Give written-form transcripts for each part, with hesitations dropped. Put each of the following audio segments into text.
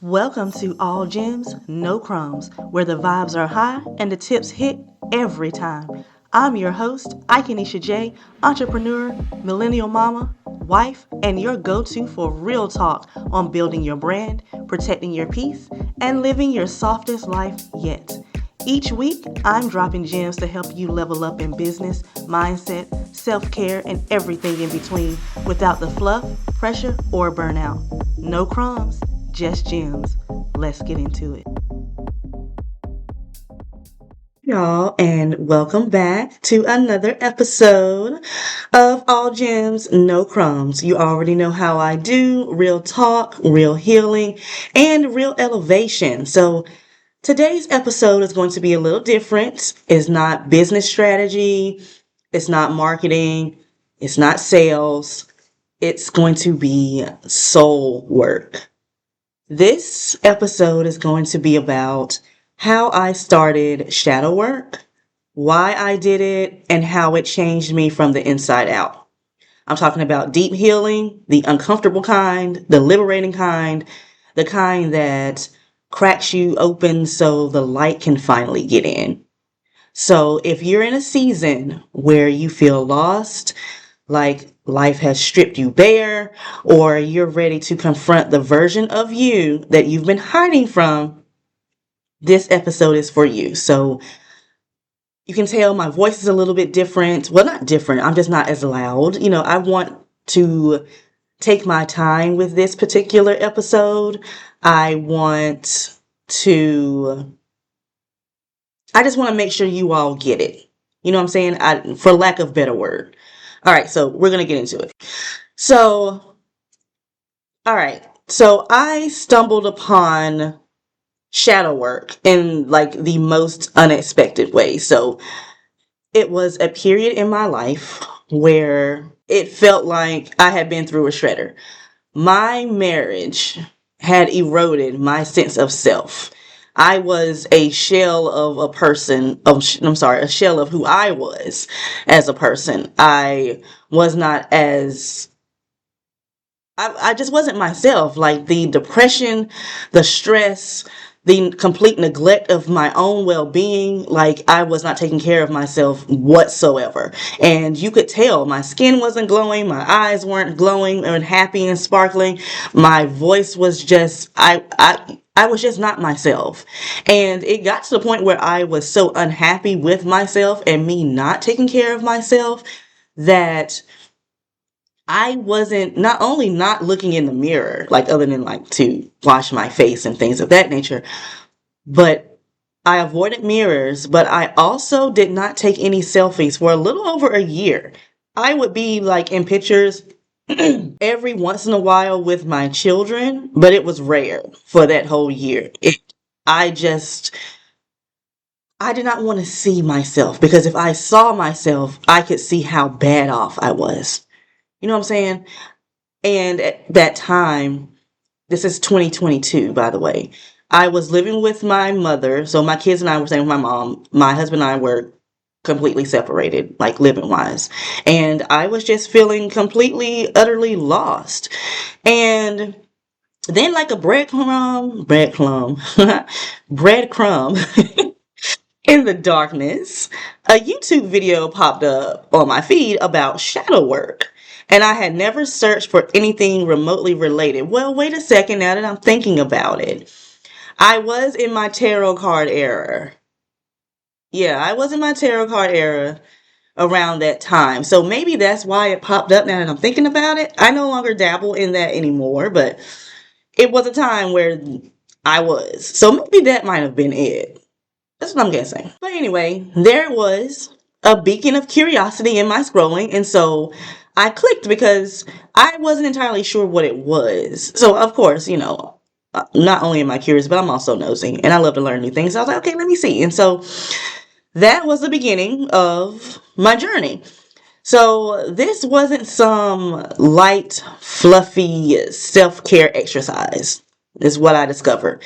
Welcome to All Gems, No Crumbs, where the vibes are high and the tips hit every time. I'm your host, Ikenisha J, entrepreneur, millennial mama, wife, and your go-to for real talk on building your brand, protecting your peace, and living your softest life yet. Each week, I'm dropping gems to help you level up in business, mindset, self-care, and everything in between without the fluff, pressure, or burnout. No crumbs, just gems. Let's get into it. Y'all, and welcome back to another episode of All Gems, No Crumbs. You already know how I do real talk, real healing, and real elevation. So, today's episode is going to be a little different. It's not business strategy, it's not marketing, it's not sales. It's going to be soul work. This episode is going to be about how I started shadow work, why I did it, and how it changed me from the inside out. I'm talking about deep healing, the uncomfortable kind, the liberating kind, the kind that cracks you open so the light can finally get in. So if you're in a season where you feel lost, like life has stripped you bare, or you're ready to confront the version of you that you've been hiding from, this episode is for you. So you can tell my voice is a little bit different. Well, not different. I'm just not as loud. I want to take my time with this particular episode. I just want to make sure you all get it. You know what I'm saying? For lack of better word. All right, so we're going to get into it. So, all right. So I stumbled upon shadow work in like the most unexpected way. So it was a period in my life where it felt like I had been through a shredder. My marriage had eroded my sense of self. I was a shell of a person. A shell of who I was as a person. I was not as I just wasn't myself. Like the depression, the stress, the complete neglect of my own well-being. Like I was not taking care of myself whatsoever. And you could tell my skin wasn't glowing. My eyes weren't glowing and happy and sparkling. My voice was just, I was just not myself. And it got to the point where I was so unhappy with myself and me not taking care of myself that I wasn't not only not looking in the mirror, like other than like to wash my face and things of that nature, but I avoided mirrors, but I also did not take any selfies for a little over a year. I would be like in pictures every once in a while with my children, but it was rare for that whole year. I just, I did not want to see myself because if I saw myself, I could see how bad off I was. You know what I'm saying? And at that time, this is 2022, by the way, I was living with my mother. So my kids and I were staying with my mom. My husband and I were completely separated, like living wise. And I was just feeling completely, utterly lost. And then like a breadcrumb in the darkness, a YouTube video popped up on my feed about shadow work. And I had never searched for anything remotely related. Well, wait a second now that I'm thinking about it. I was in my tarot card era. Yeah, I was in my tarot card era around that time. So maybe that's why it popped up now that I'm thinking about it. I no longer dabble in that anymore, but it was a time where I was. So maybe that might have been it. That's what I'm guessing. But anyway, there it was, a beacon of curiosity in my scrolling. And so I clicked because I wasn't entirely sure what it was. So of course, not only am I curious, but I'm also nosy and I love to learn new things. So I was like, okay, let me see. And so that was the beginning of my journey. So this wasn't some light, fluffy self-care exercise, is what I discovered.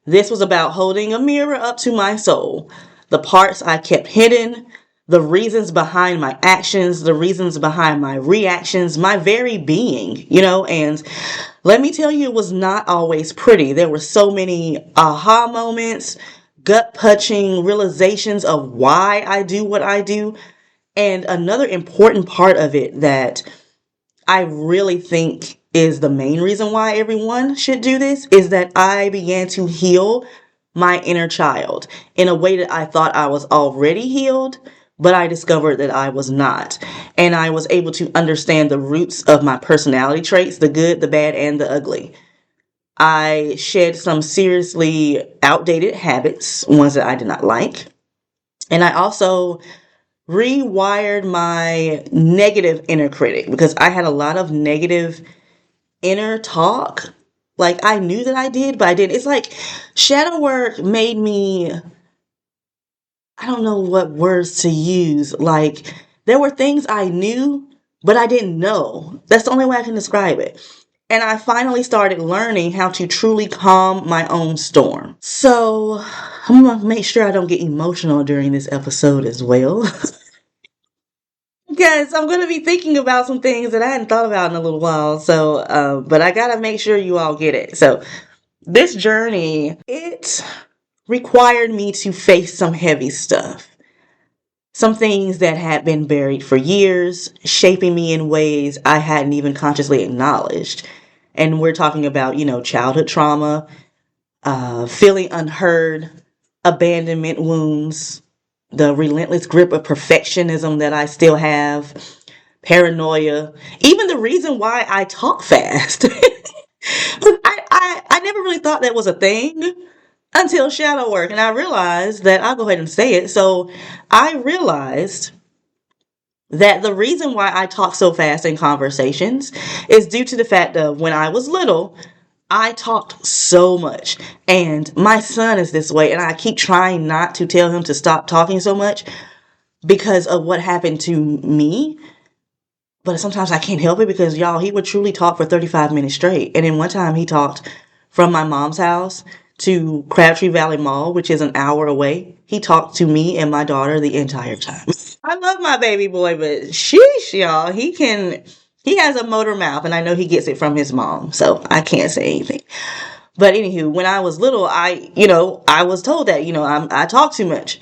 This was about holding a mirror up to my soul, the parts I kept hidden, the reasons behind my actions, the reasons behind my reactions, my very being, and Let me tell you, it was not always pretty. There were so many aha moments, gut punching realizations of why I do what I do. And another important part of it that I really think is the main reason why everyone should do this is that I began to heal my inner child in a way that I thought I was already healed, but I discovered that I was not. And I was able to understand the roots of my personality traits, the good, the bad, and the ugly. I shed some seriously outdated habits, ones that I did not like. And I also rewired my negative inner critic because I had a lot of negative inner talk. Like I knew that I did, but I didn't. It's like shadow work made me, I don't know what words to use. Like there were things I knew, but I didn't know. That's the only way I can describe it. And I finally started learning how to truly calm my own storm. So I'm going to make sure I don't get emotional during this episode as well. Because I'm going to be thinking about some things that I hadn't thought about in a little while. So, but I got to make sure you all get it. So this journey, it required me to face some heavy stuff. Some things that had been buried for years, shaping me in ways I hadn't even consciously acknowledged. And we're talking about, childhood trauma, feeling unheard, abandonment wounds, the relentless grip of perfectionism that I still have, paranoia, even the reason why I talk fast. I never really thought that was a thing until shadow work. And I realized that, I'll go ahead and say it. So I realized that the reason why I talk so fast in conversations is due to the fact that when I was little, I talked so much. And my son is this way, and I keep trying not to tell him to stop talking so much because of what happened to me. But sometimes I can't help it because, y'all, he would truly talk for 35 minutes straight. And then one time he talked from my mom's house to Crabtree Valley Mall, which is an hour away. He talked to me and my daughter the entire time. I love my baby boy, but sheesh, y'all, he has a motor mouth, and I know he gets it from his mom, so I can't say anything. But anywho, when I was little, I was told that, I talk too much.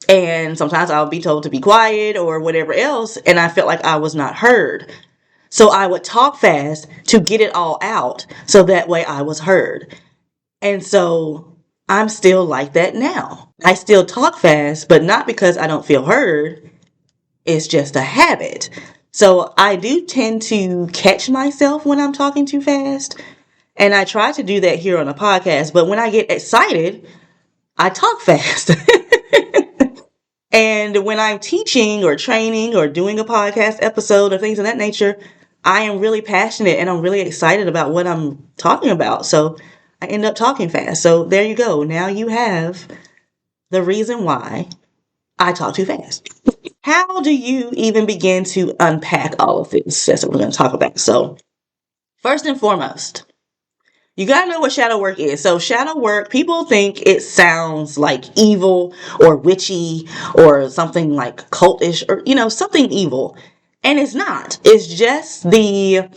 And sometimes I'll be told to be quiet or whatever else, and I felt like I was not heard. So I would talk fast to get it all out, so that way I was heard. And so I'm still like that now. I still talk fast, but not because I don't feel heard. It's just a habit. So I do tend to catch myself when I'm talking too fast. And I try to do that here on a podcast. But when I get excited, I talk fast. And when I'm teaching or training or doing a podcast episode or things of that nature, I am really passionate and I'm really excited about what I'm talking about. So I end up talking fast. So there you go. Now you have the reason why I talk too fast. How do you even begin to unpack all of this? That's what we're going to talk about. So first and foremost, you got to know what shadow work is. So shadow work, people think it sounds like evil or witchy or something like cultish or, something evil. And it's not. It's just the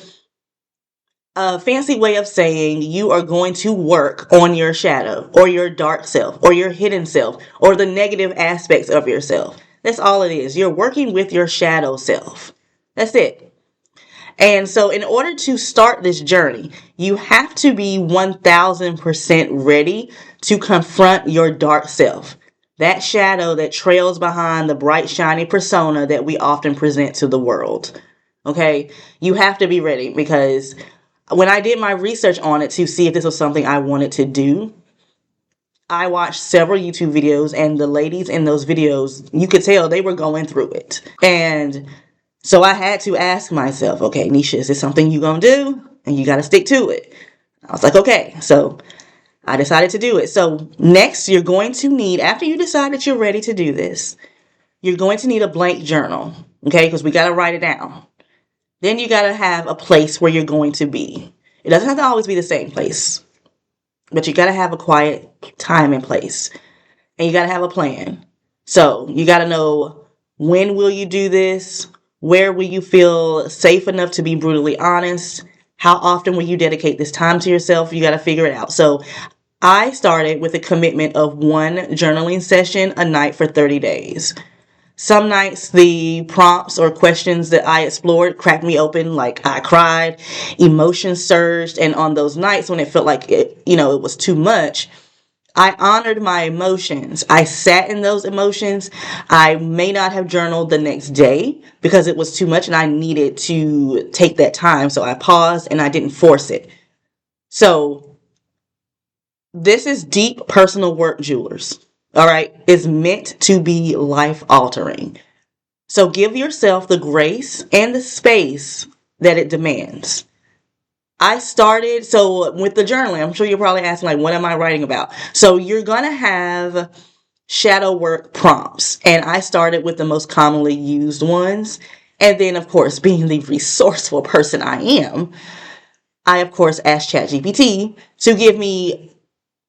fancy way of saying you are going to work on your shadow or your dark self or your hidden self or the negative aspects of yourself. That's all it is. You're working with your shadow self. That's it. And so in order to start this journey, you have to be 1000% ready to confront your dark self. That shadow that trails behind the bright, shiny persona that we often present to the world. Okay? You have to be ready because when I did my research on it to see if this was something I wanted to do, I watched several YouTube videos, and the ladies in those videos, you could tell they were going through it. And so I had to ask myself, okay, Nisha, is this something you're going to do? And you got to stick to it. I was like, okay. So I decided to do it. So next, you're going to need, after you decide that you're ready to do this, you're going to need a blank journal, okay? Because we got to write it down. Then you got to have a place where you're going to be. It doesn't have to always be the same place, but you got to have a quiet time and place. And you got to have a plan. So you got to know, when will you do this? Where will you feel safe enough to be brutally honest? How often will you dedicate this time to yourself? You got to figure it out. So I started with a commitment of one journaling session a night for 30 days. Some nights the prompts or questions that I explored cracked me open, like I cried, emotions surged, and on those nights when it felt like it was too much, I honored my emotions. I sat in those emotions. I may not have journaled the next day because it was too much and I needed to take that time. So I paused and I didn't force it. So this is deep personal work, jewelers. All right. It's meant to be life altering. So give yourself the grace and the space that it demands. I started, so with the journaling, I'm sure you're probably asking, like, what am I writing about? So you're going to have shadow work prompts. And I started with the most commonly used ones. And then, of course, being the resourceful person I am, I, of course, asked ChatGPT to give me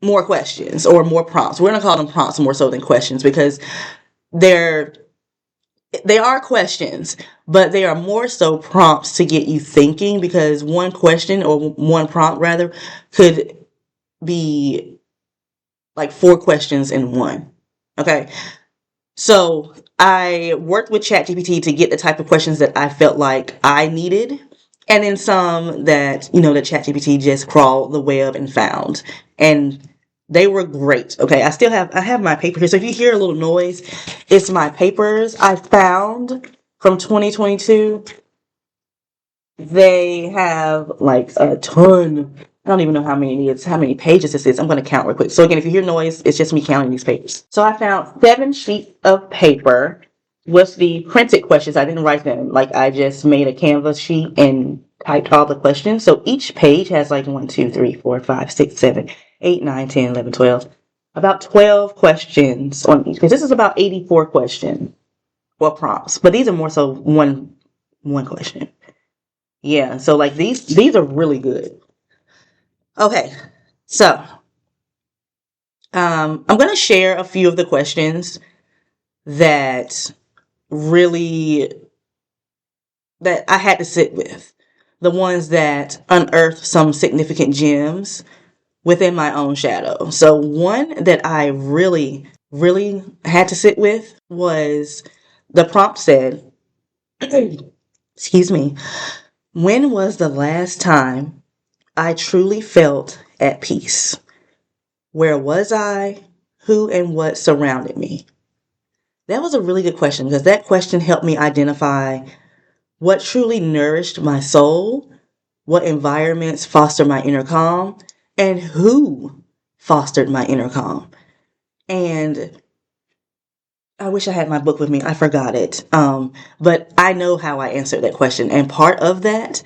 more questions or more prompts. We're going to call them prompts more so than questions because they're they are questions, but they are more so prompts to get you thinking because one question or one prompt rather could be like four questions in one. Okay. So I worked with ChatGPT to get the type of questions that I felt like I needed. And then some that ChatGPT just crawled the web and found. And they were great. Okay. I have my paper here. So if you hear a little noise, it's my papers I found from 2022. They have like a ton. I don't even know how many pages this is. I'm going to count real quick. So again, if you hear noise, it's just me counting these papers. So I found 7 sheets of paper with the printed questions. I didn't write them. Like I just made a Canvas sheet and typed all the questions. So each page has like 1, 2, 3, 4, 5, 6, 7, 8, 9, 10, 11, 12. About 12 questions on each. Because this is about 84 questions. Well, prompts. But these are more so one question. Yeah, so like these are really good. Okay, so I'm gonna share a few of the questions that really that I had to sit with, the ones that unearthed some significant gems within my own shadow. So one that I really, really had to sit with was the prompt said, excuse me, when was the last time I truly felt at peace? Where was I? Who and what surrounded me? That was a really good question because that question helped me identify what truly nourished my soul, what environments fostered my inner calm, and who fostered my inner calm. And I wish I had my book with me. I forgot it. But I know how I answered that question. And part of that,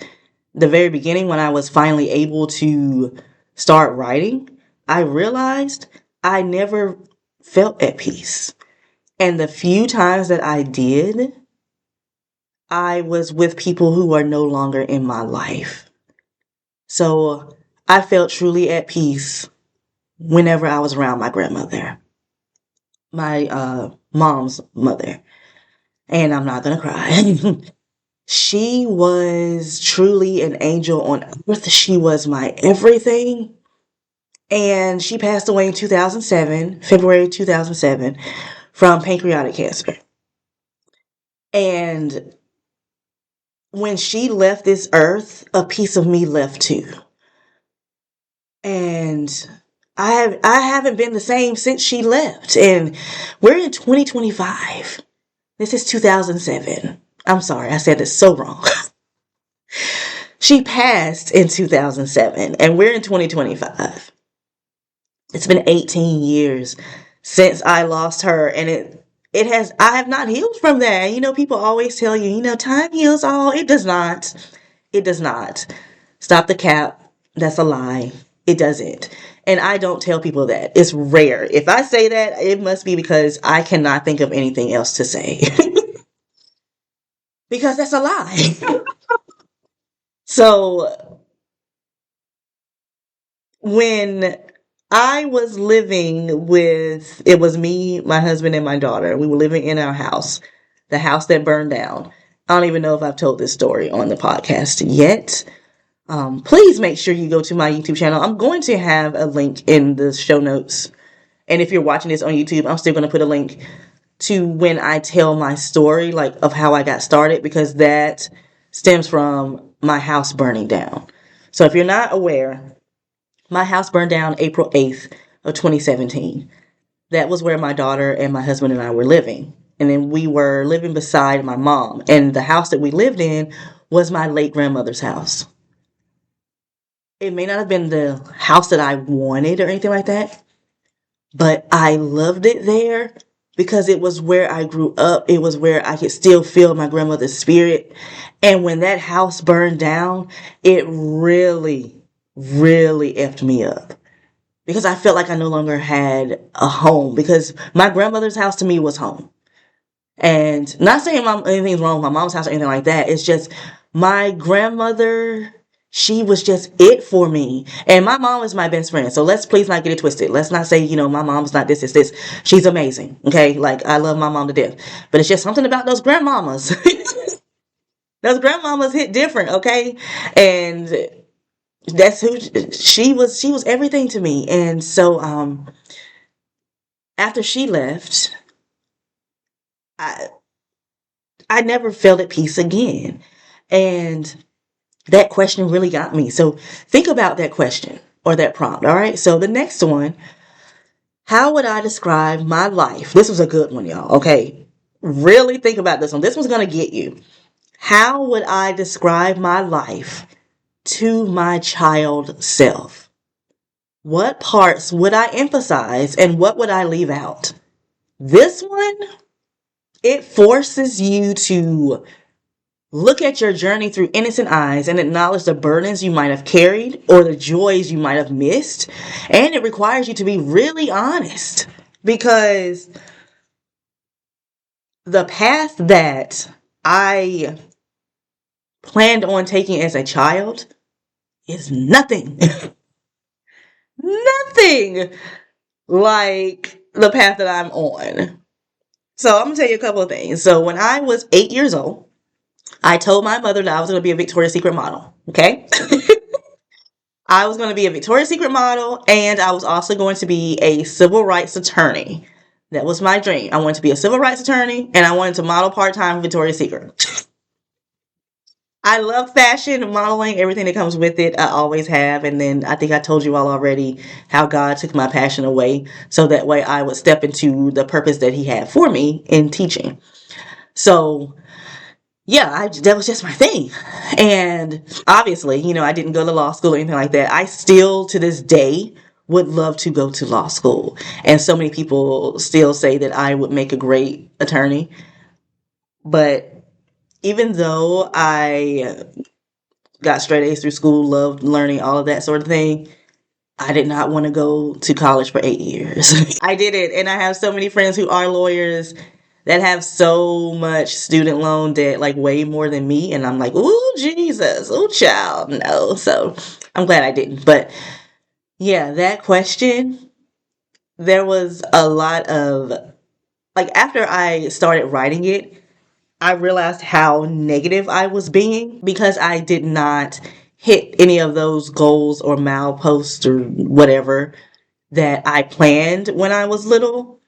the very beginning when I was finally able to start writing, I realized I never felt at peace. And the few times that I did, I was with people who are no longer in my life. So I felt truly at peace whenever I was around my grandmother, my mom's mother. And I'm not going to cry. She was truly an angel on earth. She was my everything. And she passed away in 2007, February 2007, from pancreatic cancer. And when she left this earth, a piece of me left too. And I haven't been the same since she left. And we're in 2025. This is 2007. I'm sorry, I said this so wrong. She passed in 2007 and we're in 2025. It's been 18 years since I lost her, and I have not healed from that. People always tell you, time heals all. It does not. It does not. Stop the cap. That's a lie. It doesn't. And I don't tell people that. It's rare. If I say that, it must be because I cannot think of anything else to say. Because that's a lie. So when I was living with, it was me, my husband, and my daughter. We were living in our house, the house that burned down. I don't even know if I've told this story on the podcast yet, Please make sure you go to my YouTube channel. I'm going to have a link in the show notes. And if you're watching this on YouTube, I'm still going to put a link to when I tell my story, like of how I got started, because that stems from my house burning down. So if you're not aware, my house burned down April 8th of 2017. That was where my daughter and my husband and I were living. And then we were living beside my mom. And the house that we lived in was my late grandmother's house. It may not have been the house that I wanted or anything like that, but I loved it there because it was where I grew up. It was where I could still feel my grandmother's spirit. And when that house burned down, it really, really effed me up because I felt like I no longer had a home, because my grandmother's house to me was home. And not saying anything's wrong with my mom's house or anything like that. It's just my grandmother, she was just it for me. And my mom is my best friend. So let's please not get it twisted. Let's not say, my mom's not this, it's this. She's amazing. Okay. Like, I love my mom to death. But it's just something about those grandmamas. Those grandmamas hit different. Okay. And that's who she was everything to me. And so, after she left, I, I never felt at peace again. And that question really got me. So think about that question or that prompt. All right. So the next one, how would I describe my life? This was a good one, y'all. Okay. Really think about this one. This one's going to get you. How would I describe my life to my child self? What parts would I emphasize and what would I leave out? This one, it forces you to look at your journey through innocent eyes and acknowledge the burdens you might have carried or the joys you might have missed. And it requires you to be really honest, because the path that I planned on taking as a child is nothing, nothing like the path that I'm on. So I'm going to tell you a couple of things. So when I was 8 years old, I told my mother that I was going to be a Victoria's Secret model. Okay. I was going to be a Victoria's Secret model, and I was also going to be a civil rights attorney. That was my dream. I wanted to be a civil rights attorney, and I wanted to model part-time Victoria's Secret. I love fashion, modeling, everything that comes with it. I always have. And then I think I told you all already how God took my passion away, so that way I would step into the purpose that He had for me in teaching. So yeah, that was just my thing. And obviously, I didn't go to law school or anything like that. I still, to this day, would love to go to law school. And so many people still say that I would make a great attorney. But even though I got straight A's through school, loved learning, all of that sort of thing, I did not want to go to college for 8 years. I did it. And I have so many friends who are lawyers that have so much student loan debt, like way more than me. And I'm like, ooh, Jesus, ooh, child, no. So I'm glad I didn't. But yeah, that question, there was a lot of, like, after I started writing it, I realized how negative I was being because I did not hit any of those goals or mileposts or whatever that I planned when I was little.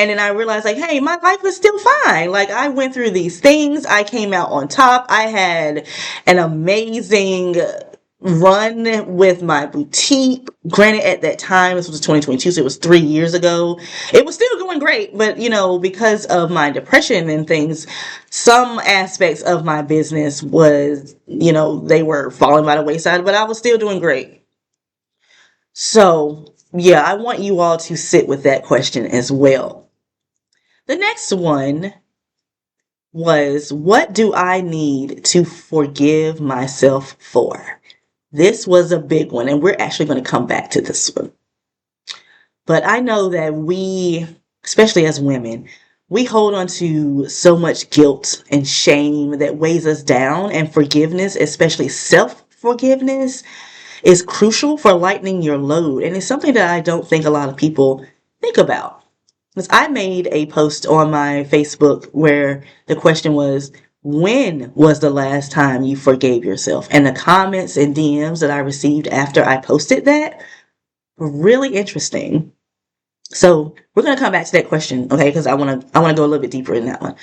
And then I realized, like, hey, my life is still fine. Like, I went through these things. I came out on top. I had an amazing run with my boutique. Granted, at that time, this was 2022, so it was 3 years ago. It was still going great, but, because of my depression and things, some aspects of my business was, they were falling by the wayside, but I was still doing great. So, yeah, I want you all to sit with that question as well. The next one was, what do I need to forgive myself for? This was a big one, and we're actually going to come back to this one. But I know that we, especially as women, we hold on to so much guilt and shame that weighs us down, and forgiveness, especially self-forgiveness, is crucial for lightening your load. And it's something that I don't think a lot of people think about. Because I made a post on my Facebook where the question was, When was the last time you forgave yourself? And the comments and DMs that I received after I posted that were really interesting. So we're going to come back to that question, okay? Because I want to go a little bit deeper in that one.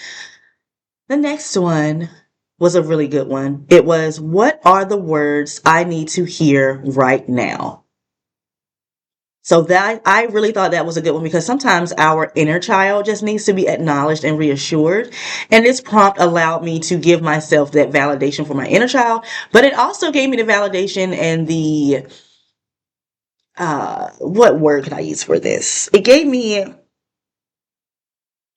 The next one was a really good one. It was, what are the words I need to hear right now? So that I really thought that was a good one, because sometimes our inner child just needs to be acknowledged and reassured. And this prompt allowed me to give myself that validation for my inner child, but it also gave me the validation and the what word could I use for this? It gave me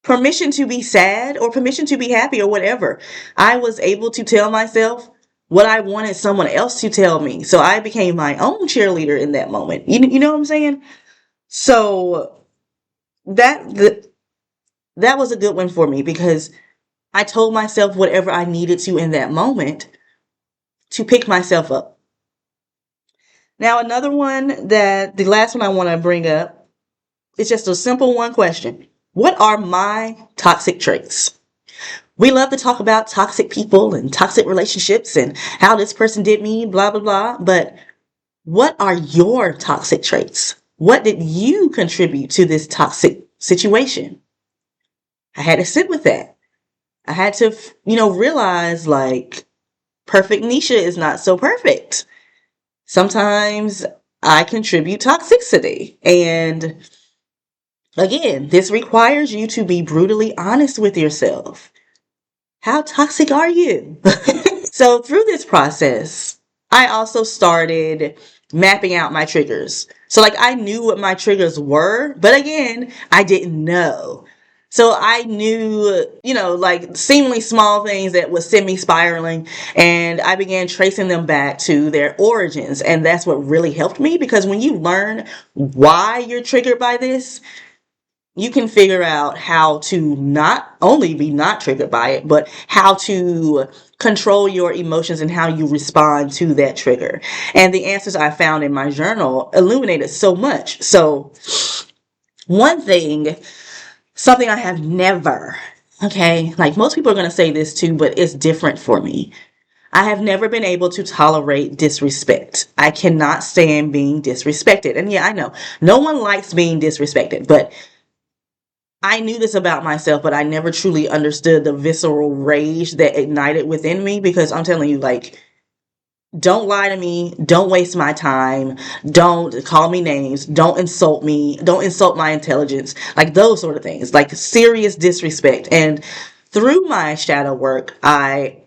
permission to be sad or permission to be happy or whatever. I was able to tell myself what I wanted someone else to tell me. So I became my own cheerleader in that moment. You know what I'm saying? So that was a good one for me, because I told myself whatever I needed to in that moment to pick myself up. Now, another one, that the last one I want to bring up, is just a simple one question. What are my toxic traits? We love to talk about toxic people and toxic relationships and how this person did me, blah, blah, blah. But what are your toxic traits? What did you contribute to this toxic situation? I had to sit with that. I had to, realize, like, perfect Nisha is not so perfect. Sometimes I contribute toxicity. And again, this requires you to be brutally honest with yourself. How toxic are you? So through this process, I also started mapping out my triggers. So like, I knew what my triggers were, but again, I didn't know. So I knew, like, seemingly small things that would send me spiraling, and I began tracing them back to their origins. And that's what really helped me, because when you learn why you're triggered by this, you can figure out how to not only be not triggered by it, but how to control your emotions and how you respond to that trigger. And the answers I found in my journal illuminated so much. So one thing, something I have never, okay, like most people are going to say this too, but it's different for me. I have never been able to tolerate disrespect. I cannot stand being disrespected. And yeah, I know no one likes being disrespected, but I knew this about myself, but I never truly understood the visceral rage that ignited within me, because I'm telling you, like, don't lie to me. Don't waste my time. Don't call me names. Don't insult me. Don't insult my intelligence. Like, those sort of things, like serious disrespect. And through my shadow work, I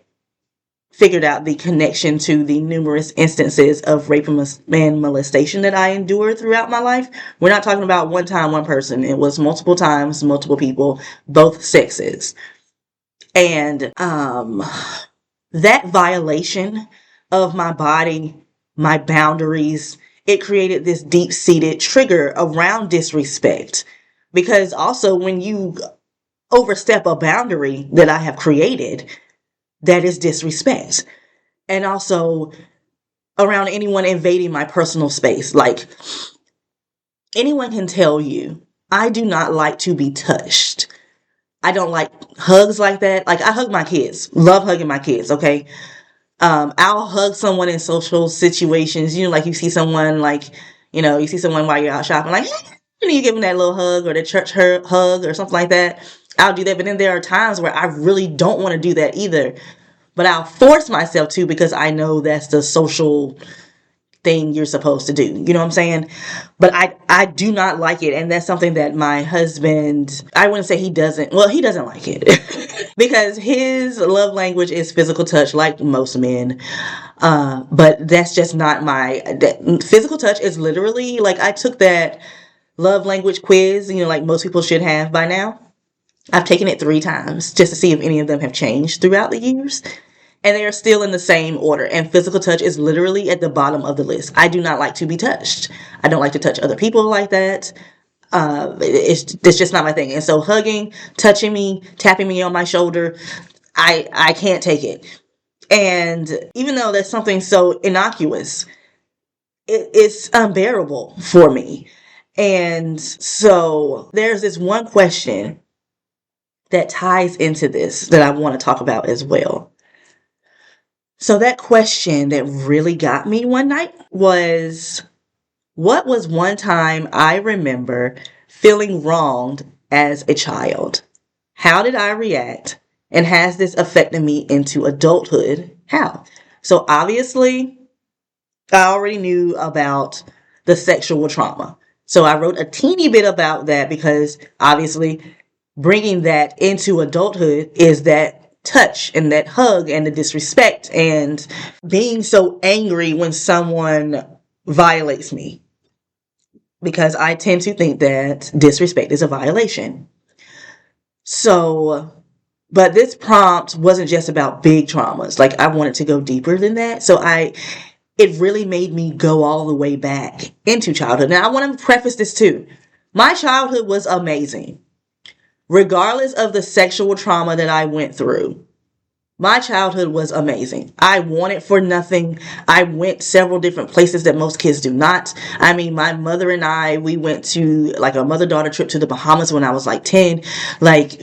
figured out the connection to the numerous instances of rape and molestation that I endured throughout my life. We're not talking about one time, one person. It was multiple times, multiple people, both sexes. And that violation of my body, my boundaries, it created this deep-seated trigger around disrespect. Because also, when you overstep a boundary that I have created, that is disrespect. And also around anyone invading my personal space. Like, anyone can tell you, I do not like to be touched. I don't like hugs like that. Like, I hug my kids. Love hugging my kids, okay? I'll hug someone in social situations. Like, you see someone, like, you see someone while you're out shopping, like, you give them that little hug, or the church hug or something like that. I'll do that. But then there are times where I really don't want to do that either. But I'll force myself to, because I know that's the social thing you're supposed to do. You know what I'm saying? But I do not like it. And that's something that my husband, I wouldn't say he doesn't like it. Because his love language is physical touch, like most men. But that's just not physical touch is literally, like, I took that love language quiz, like most people should have by now. I've taken it 3 times just to see if any of them have changed throughout the years. And they are still in the same order. And physical touch is literally at the bottom of the list. I do not like to be touched. I don't like to touch other people like that. It's just not my thing. And so hugging, touching me, tapping me on my shoulder, I can't take it. And even though that's something so innocuous, it's unbearable for me. And so there's this one question that ties into this that I want to talk about as well. So that question that really got me one night was, what was one time I remember feeling wronged as a child? How did I react? And has this affected me into adulthood? How? So obviously, I already knew about the sexual trauma. So I wrote a teeny bit about that because obviously bringing that into adulthood is that touch and that hug and the disrespect and being so angry when someone violates me, because I tend to think that disrespect is a violation. So, but this prompt wasn't just about big traumas. Like, I wanted to go deeper than that. So it really made me go all the way back into childhood. Now, I want to preface this too. My childhood was amazing. Regardless of the sexual trauma that I went through, my childhood was amazing. I wanted for nothing. I went several different places that most kids do not. I mean, my mother and I, we went to like a mother-daughter trip to the Bahamas when I was like 10. Like,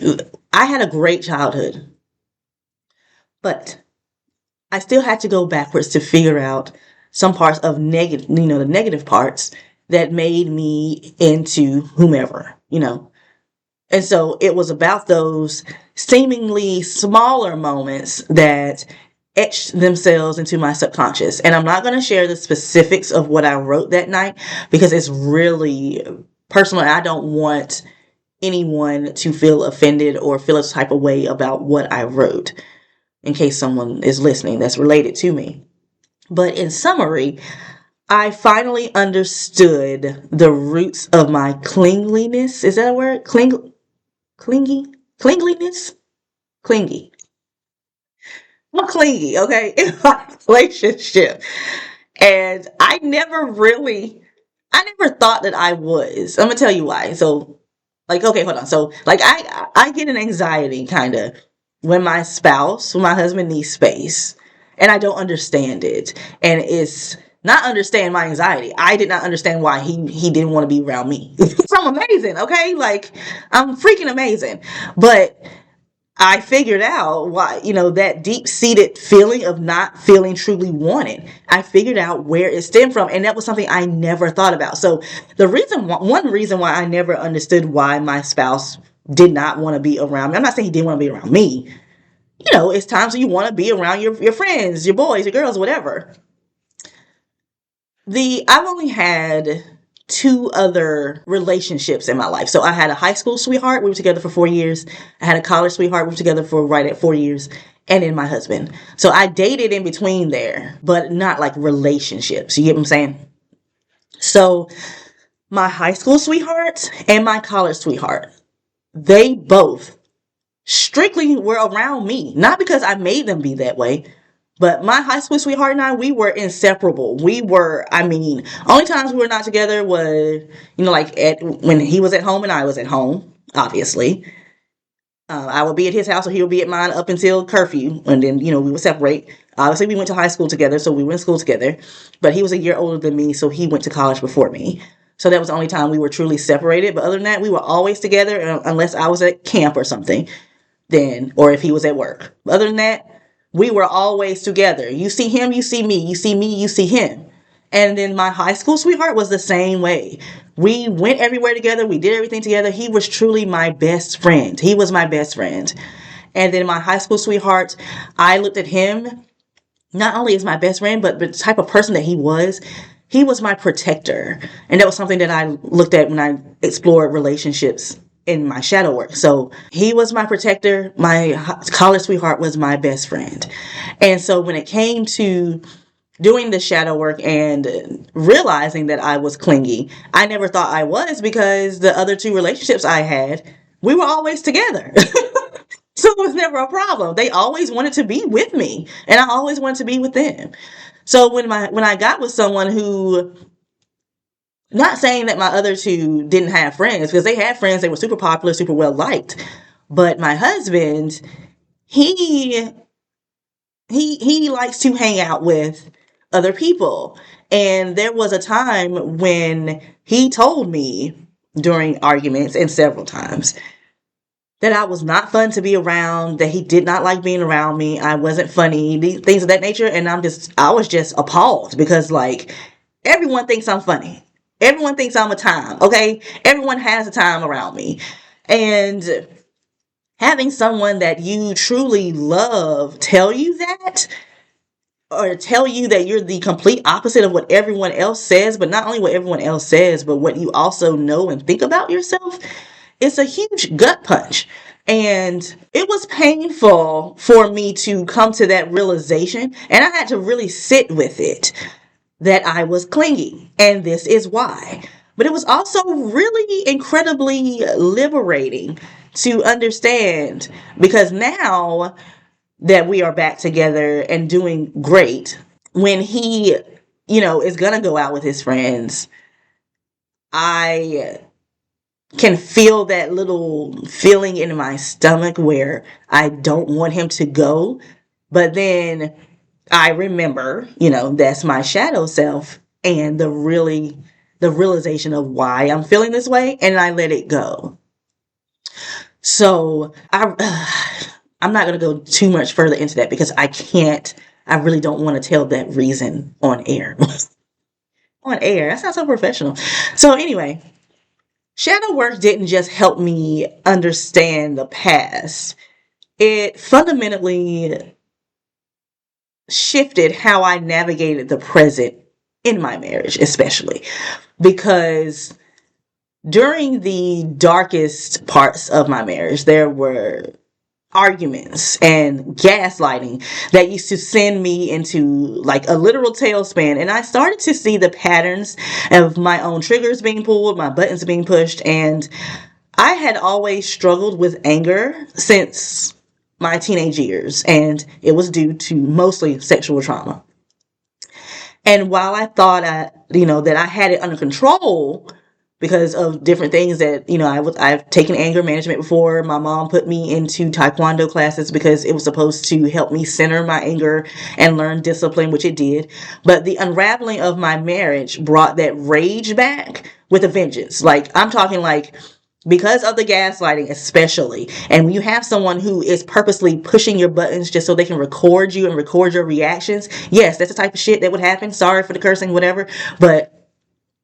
I had a great childhood. But I still had to go backwards to figure out some parts of negative, the negative parts that made me into whomever. And so it was about those seemingly smaller moments that etched themselves into my subconscious. And I'm not going to share the specifics of what I wrote that night because it's really personal. I don't want anyone to feel offended or feel a type of way about what I wrote, in case someone is listening that's related to me. But in summary, I finally understood the roots of my clinginess. Is that a word? Clinginess? Clingy. I'm clingy, okay, in my relationship. And I never thought that I was. I'm gonna tell you why. So, like, okay, hold on. So, like, I get an anxiety kind of when my husband needs space, and I don't understand it, and it's not understand my anxiety. I did not understand why he didn't want to be around me. So I'm amazing, okay? Like, I'm freaking amazing, but I figured out why, that deep seated feeling of not feeling truly wanted. I figured out where it stemmed from. And that was something I never thought about. So one reason why I never understood why my spouse did not want to be around me. I'm not saying he didn't want to be around me. It's times when you want to be around your friends, your boys, your girls, whatever. I've only had two other relationships in my life. So I had a high school sweetheart. We were together for 4 years. I had a college sweetheart. We were together for right at 4 years. And then my husband. So I dated in between there, but not like relationships. You get what I'm saying? So my high school sweetheart and my college sweetheart, they both strictly were around me. Not because I made them be that way, but my high school sweetheart and I, we were inseparable. Only times we were not together was, like when he was at home and I was at home, obviously. I would be at his house or he would be at mine up until curfew. And then, we would separate. Obviously, we went to high school together, so we were in school together. But he was a year older than me, so he went to college before me. So that was the only time we were truly separated. But other than that, we were always together unless I was at camp or something. Or if he was at work. Other than that, we were always together. You see him, you see me. You see me, you see him. And then my high school sweetheart was the same way. We went everywhere together. We did everything together. He was truly my best friend. He was my best friend. And then my high school sweetheart, I looked at him not only as my best friend, but the type of person that he was my protector. And that was something that I looked at when I explored relationships in my shadow work. So he was my protector. My college sweetheart was my best friend. And so when it came to doing the shadow work and realizing that I was clingy, I never thought I was, because the other two relationships I had, we were always together. So it was never a problem. They always wanted to be with me, and I always wanted to be with them. So when I got with someone who, not saying that my other two didn't have friends, because they had friends, they were super popular, super well liked, but my husband, he likes to hang out with other people. And there was a time when he told me during arguments, and several times, that I was not fun to be around, that he did not like being around me. I wasn't funny, things of that nature. And I was just appalled because, like, everyone thinks I'm funny. Everyone thinks I'm a time, okay? Everyone has a time around me. And having someone that you truly love tell you that, or tell you that you're the complete opposite of what everyone else says, but not only what everyone else says, but what you also know and think about yourself, it's a huge gut punch. And it was painful for me to come to that realization. And I had to really sit with it that I was clingy. And this is why. But it was also really incredibly liberating to understand, because now that we are back together and doing great, when he, is going to go out with his friends, I can feel that little feeling in my stomach where I don't want him to go. But then I remember, that's my shadow self, and the realization of why I'm feeling this way, and I let it go. So I'm not going to go too much further into that because I really don't want to tell that reason on air. On air. That sounds so professional. So anyway, shadow work didn't just help me understand the past. It fundamentally shifted how I navigated the present in my marriage, especially because during the darkest parts of my marriage, there were arguments and gaslighting that used to send me into like a literal tailspin. And I started to see the patterns of my own triggers being pulled, my buttons being pushed. And I had always struggled with anger since my teenage years, and it was due to mostly sexual trauma. And while I thought that I had it under control because of different things that, I've taken anger management before. My mom put me into taekwondo classes because it was supposed to help me center my anger and learn discipline, which it did. But the unraveling of my marriage brought that rage back with a vengeance. Like, I'm talking like, because of the gaslighting especially, and when you have someone who is purposely pushing your buttons just so they can record you and record your reactions, yes, that's the type of shit that would happen. Sorry for the cursing, whatever, but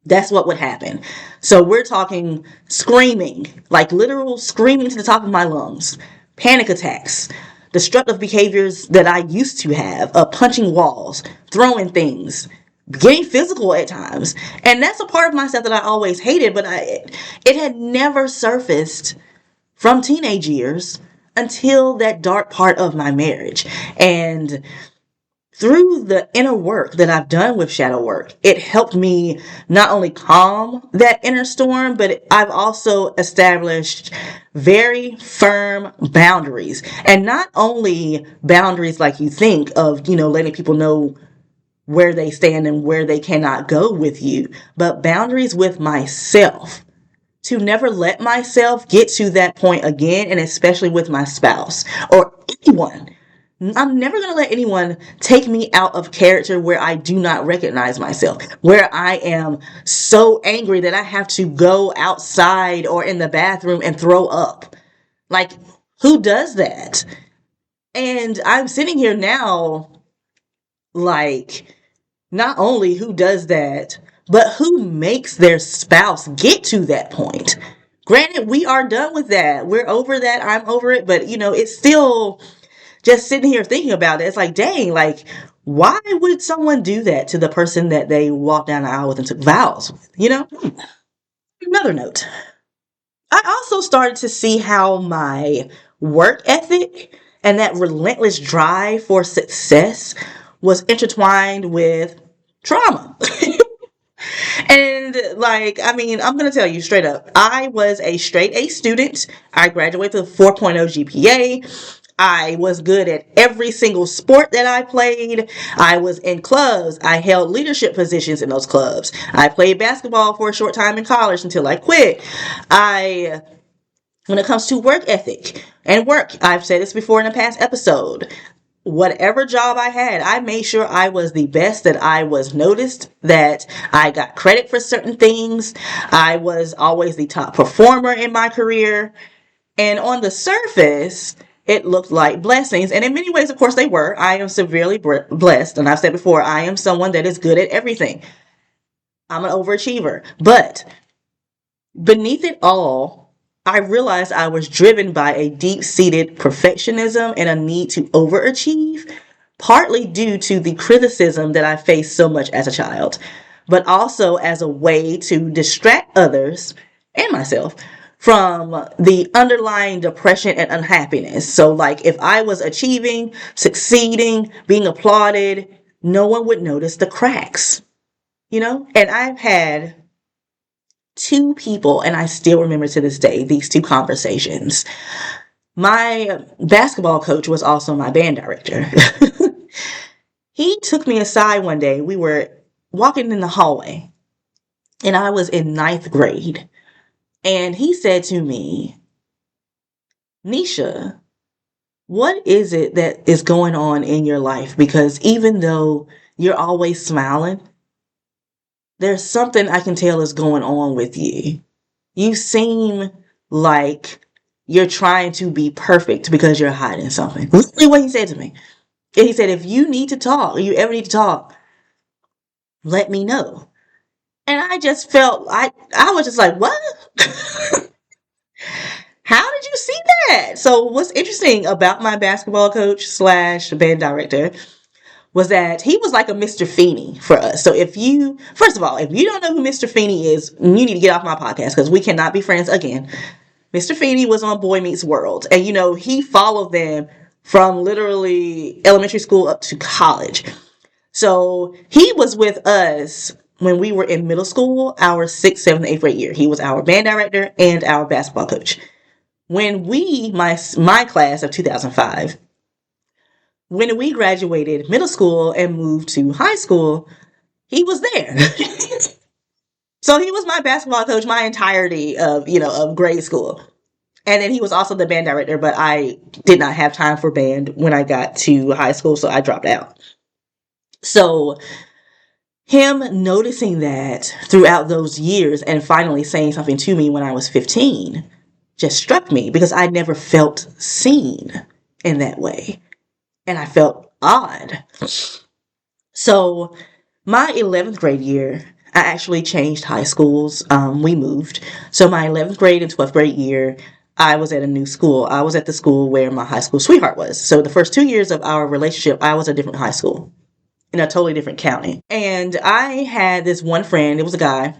that's what would happen. So we're talking screaming, like literal screaming to the top of my lungs, panic attacks, destructive behaviors that I used to have, punching walls, throwing things, getting physical at times. And that's a part of myself that I always hated, but it had never surfaced from teenage years until that dark part of my marriage. And through the inner work that I've done with shadow work, it helped me not only calm that inner storm, but I've also established very firm boundaries. And not only boundaries like you think of, letting people know where they stand and where they cannot go with you, but boundaries with myself, to never let myself get to that point again, and especially with my spouse or anyone. I'm never going to let anyone take me out of character where I do not recognize myself, where I am so angry that I have to go outside or in the bathroom and throw up. Like, who does that? And I'm sitting here now, like, not only who does that, but who makes their spouse get to that point. Granted, we are done with that. We're over that. I'm over it. But, it's still just sitting here thinking about it. It's like, dang, like, why would someone do that to the person that they walked down the aisle with and took vows with, Another note. I also started to see how my work ethic and that relentless drive for success was intertwined with trauma. And I'm going to tell you straight up, I was a straight A student. I graduated with a 4.0 GPA. I was good at every single sport that I played. I was in clubs. I held leadership positions in those clubs. I played basketball for a short time in college until I quit. When it comes to work ethic and work, I've said this before in a past episode, whatever job I had, I made sure I was the best, that I was noticed, that I got credit for certain things. I was always the top performer in my career. And on the surface, it looked like blessings. And in many ways, of course, they were. I am severely blessed. And I've said before, I am someone that is good at everything. I'm an overachiever. But beneath it all, I realized I was driven by a deep seated perfectionism and a need to overachieve, partly due to the criticism that I faced so much as a child, but also as a way to distract others and myself from the underlying depression and unhappiness. So, like, if I was achieving, succeeding, being applauded, no one would notice the cracks, you know? And I've had two people, and I still remember to this day these two conversations. My basketball coach was also my band director. He took me aside one day. We were walking in the hallway, and I was in ninth grade. And he said to me, Nisha, what is it that is going on in your life? Because even though you're always smiling, there's something I can tell is going on with you. You seem like you're trying to be perfect because you're hiding something. Literally what he said to me. And he said, if you need to talk, or you ever need to talk, let me know. And I just felt, I was just like, what? How did you see that? So what's interesting about my basketball coach slash band director was that he was like a Mr. Feeney for us. So first of all, if you don't know who Mr. Feeney is, you need to get off my podcast because we cannot be friends again. Mr. Feeney was on Boy Meets World. And, he followed them from literally elementary school up to college. So he was with us when we were in middle school, our 6th, 7th, 8th grade year. He was our band director and our basketball coach. When my class of 2005, when we graduated middle school and moved to high school, he was there. So he was my basketball coach my entirety of grade school. And then he was also the band director, but I did not have time for band when I got to high school, so I dropped out. So him noticing that throughout those years and finally saying something to me when I was 15 just struck me because I never felt seen in that way. And I felt odd. So my 11th grade year, I actually changed high schools. We moved. So my 11th grade and 12th grade year, I was at a new school. I was at the school where my high school sweetheart was. So the first 2 years of our relationship, I was at a different high school in a totally different county. And I had this one friend. It was a guy,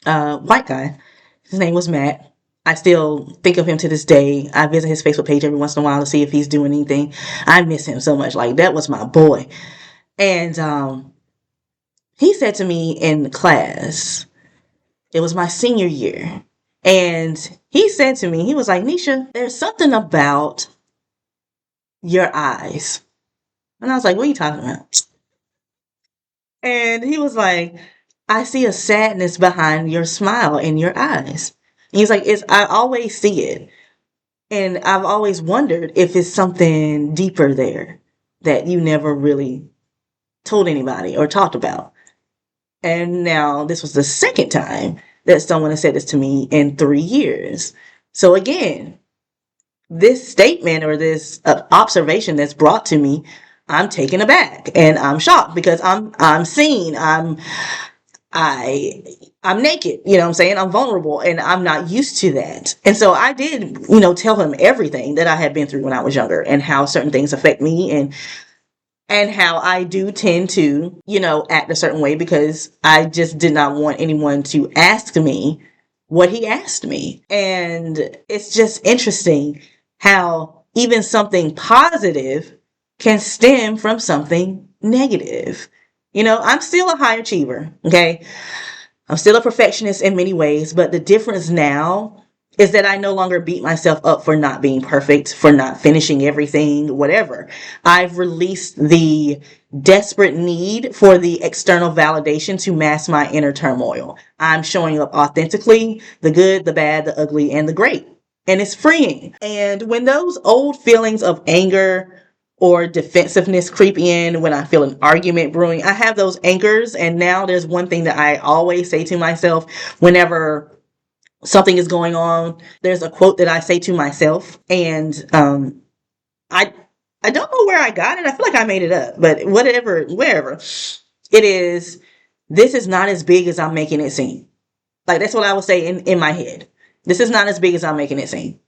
white guy. His name was Matt. I still think of him to this day. I visit his Facebook page every once in a while to see if he's doing anything. I miss him so much. Like, that was my boy. And he said to me in class, it was my senior year, and he said to me, he was like, Nisha, there's something about your eyes. And I was like, what are you talking about? And he was like, I see a sadness behind your smile in your eyes. And he's like, I always see it. And I've always wondered if it's something deeper there that you never really told anybody or talked about. And now this was the second time that someone has said this to me in 3 years. So again, this statement or this observation that's brought to me, I'm taken aback and I'm shocked because I'm seen. I'm naked, you know what I'm saying? I'm vulnerable and I'm not used to that. And so I did, tell him everything that I had been through when I was younger and how certain things affect me and how I do tend to, act a certain way because I just did not want anyone to ask me what he asked me. And it's just interesting how even something positive can stem from something negative. I'm still a high achiever, okay? I'm still a perfectionist in many ways, but the difference now is that I no longer beat myself up for not being perfect, for not finishing everything, whatever. I've released the desperate need for the external validation to mask my inner turmoil. I'm showing up authentically, the good, the bad, the ugly, and the great. And it's freeing. And when those old feelings of anger or defensiveness creep in, when I feel an argument brewing, I have those anchors. And now there's one thing that I always say to myself whenever something is going on, there's a quote that I say to myself, and I I don't know where I got it. I feel like I made it up, but whatever, wherever it is, this is not as big as I'm making it seem. Like that's what I would say in my head. This is not as big as I'm making it seem.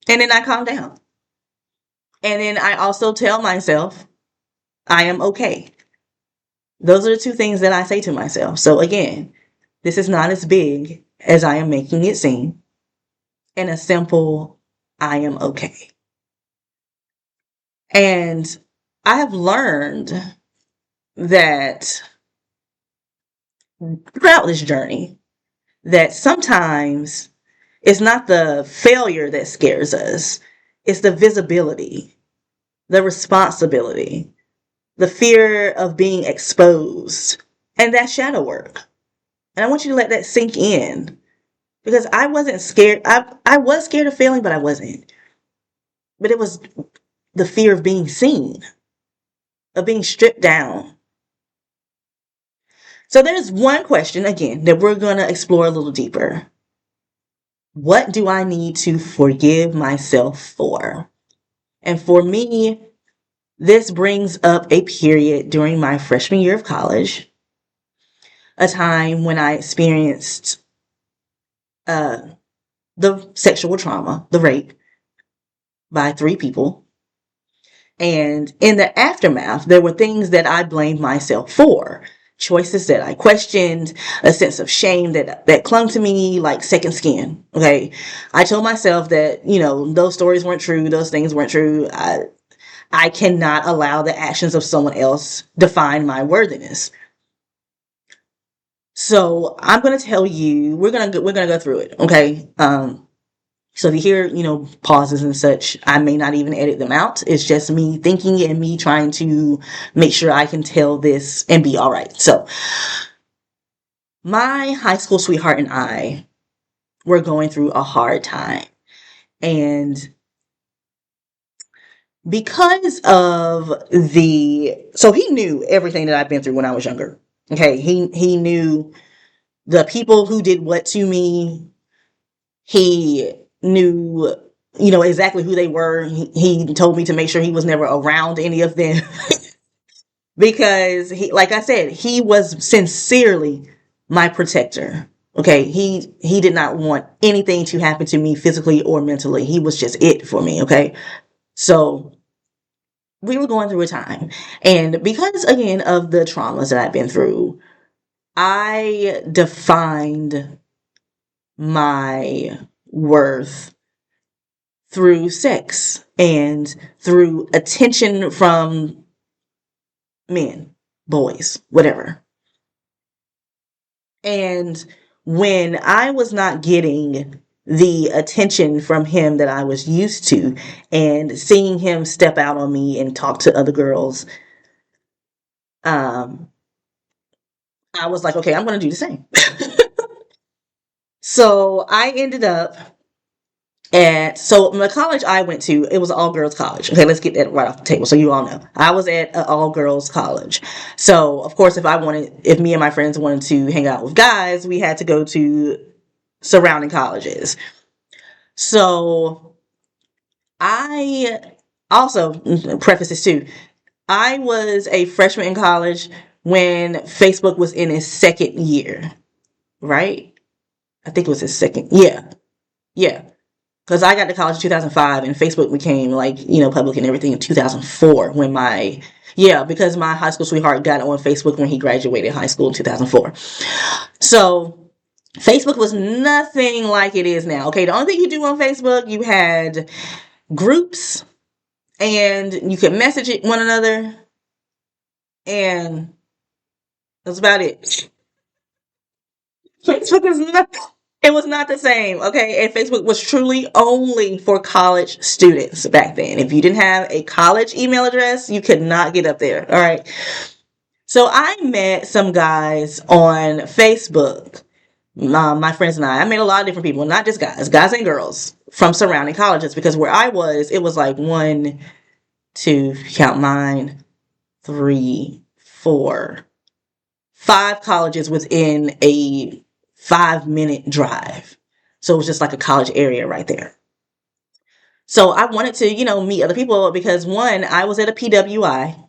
And then I calm down. And then I also tell myself I am okay. Those are the two things that I say to myself. So again, this is not as big as I am making it seem. And a simple I am okay. And I have learned that throughout this journey, that sometimes it's not the failure that scares us, it's the visibility, the responsibility, the fear of being exposed, and that shadow work. And I want you to let that sink in because I wasn't scared. I was scared of failing, but I wasn't. But it was the fear of being seen, of being stripped down. So there's one question, again, that we're going to explore a little deeper. What do I need to forgive myself for? And for me, this brings up a period during my freshman year of college, a time when I experienced uh, the sexual trauma, the rape by 3 people. And in the aftermath, there were things that I blamed myself for. Choices that I questioned, a sense of shame that clung to me like second skin. Okay. I told myself that, those stories weren't true. Those things weren't true. I cannot allow the actions of someone else define my worthiness. So I'm going to tell you, we're going to go through it. Okay. So if you hear, pauses and such, I may not even edit them out. It's just me thinking and me trying to make sure I can tell this and be all right. So my high school sweetheart and I were going through a hard time. And because of so he knew everything that I've been through when I was younger. Okay. He knew the people who did what to me. He knew, exactly who they were. He told me to make sure he was never around any of them because like I said, he was sincerely my protector. Okay. He did not want anything to happen to me physically or mentally. He was just it for me. Okay. So we were going through a time, and because again of the traumas that I've been through, I defined my worth through sex and through attention from men, boys, whatever. And when I was not getting the attention from him that I was used to, and seeing him step out on me and talk to other girls, I was like, okay, I'm going to do the same. So I ended up so the college I went to, it was an all girls college. Okay, let's get that right off the table so you all know. I was at an all girls college. So of course, if me and my friends wanted to hang out with guys, we had to go to surrounding colleges. So I also preface this too. I was a freshman in college when Facebook was in its second year, right? I think it was his second. Yeah. Yeah. Because I got to college in 2005 and Facebook became public and everything in 2004 because my high school sweetheart got on Facebook when he graduated high school in 2004. So Facebook was nothing like it is now. Okay. The only thing you do on Facebook, you had groups and you could message one another, and that's about it. Facebook is not. It was not the same, okay? And Facebook was truly only for college students back then. If you didn't have a college email address, you could not get up there, all right? So I met some guys on Facebook, my friends and I met a lot of different people, not just guys and girls from surrounding colleges, because where I was, it was like 1, 2, count mine, 3, 4, 5 colleges within a 5-minute drive. So it was just like a college area right there. So I wanted to, meet other people because one, I was at a PWI.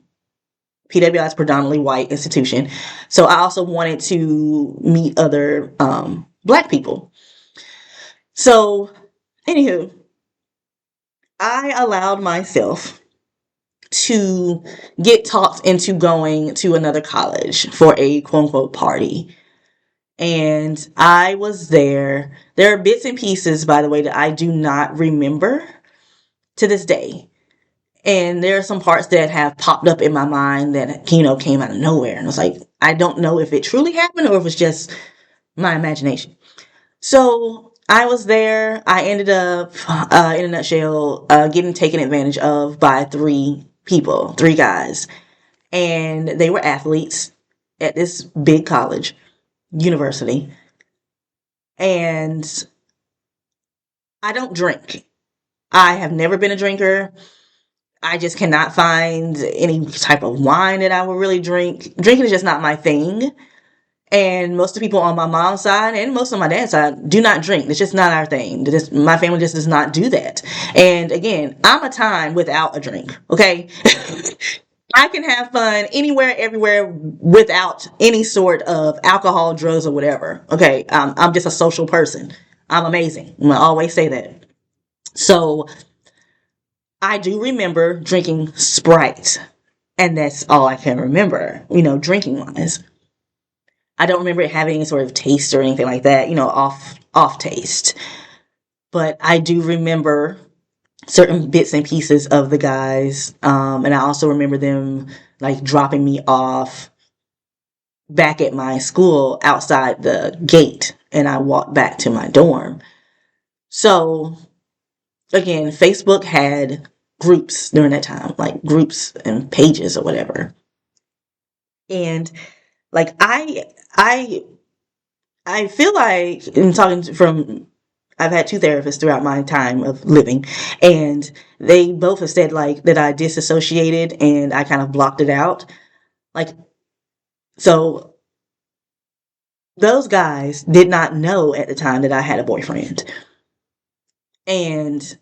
PWI is predominantly white institution. So I also wanted to meet other black people. So, anywho, I allowed myself to get talked into going to another college for a quote unquote party. And I was there. There are bits and pieces, by the way, that I do not remember to this day. And there are some parts that have popped up in my mind that, came out of nowhere. And I was like, I don't know if it truly happened or if it's just my imagination. So I was there. I ended up, in a nutshell, getting taken advantage of by three guys. And they were athletes at this big college, university. And I don't drink. I have never been a drinker. I just cannot find any type of wine that I would really drink. Drinking is just not my thing. And most of the people on my mom's side and most of my dad's side do not drink. It's just not our thing. My family just does not do that. And again, I'm a time without a drink. Okay. I can have fun anywhere, everywhere without any sort of alcohol, drugs, or whatever. Okay. I'm just a social person. I'm amazing. I'm going to always say that. So I do remember drinking Sprite. And that's all I can remember, drinking wise. I don't remember it having any sort of taste or anything like that, off taste. But I do remember certain bits and pieces of the guys. And I also remember them like dropping me off back at my school outside the gate. And I walked back to my dorm. So again, Facebook had groups during that time, like groups and pages or whatever. And like I feel like in talking from I've had two therapists throughout my time of living, and they both have said like that I disassociated and I kind of blocked it out. Like, so those guys did not know at the time that I had a boyfriend. And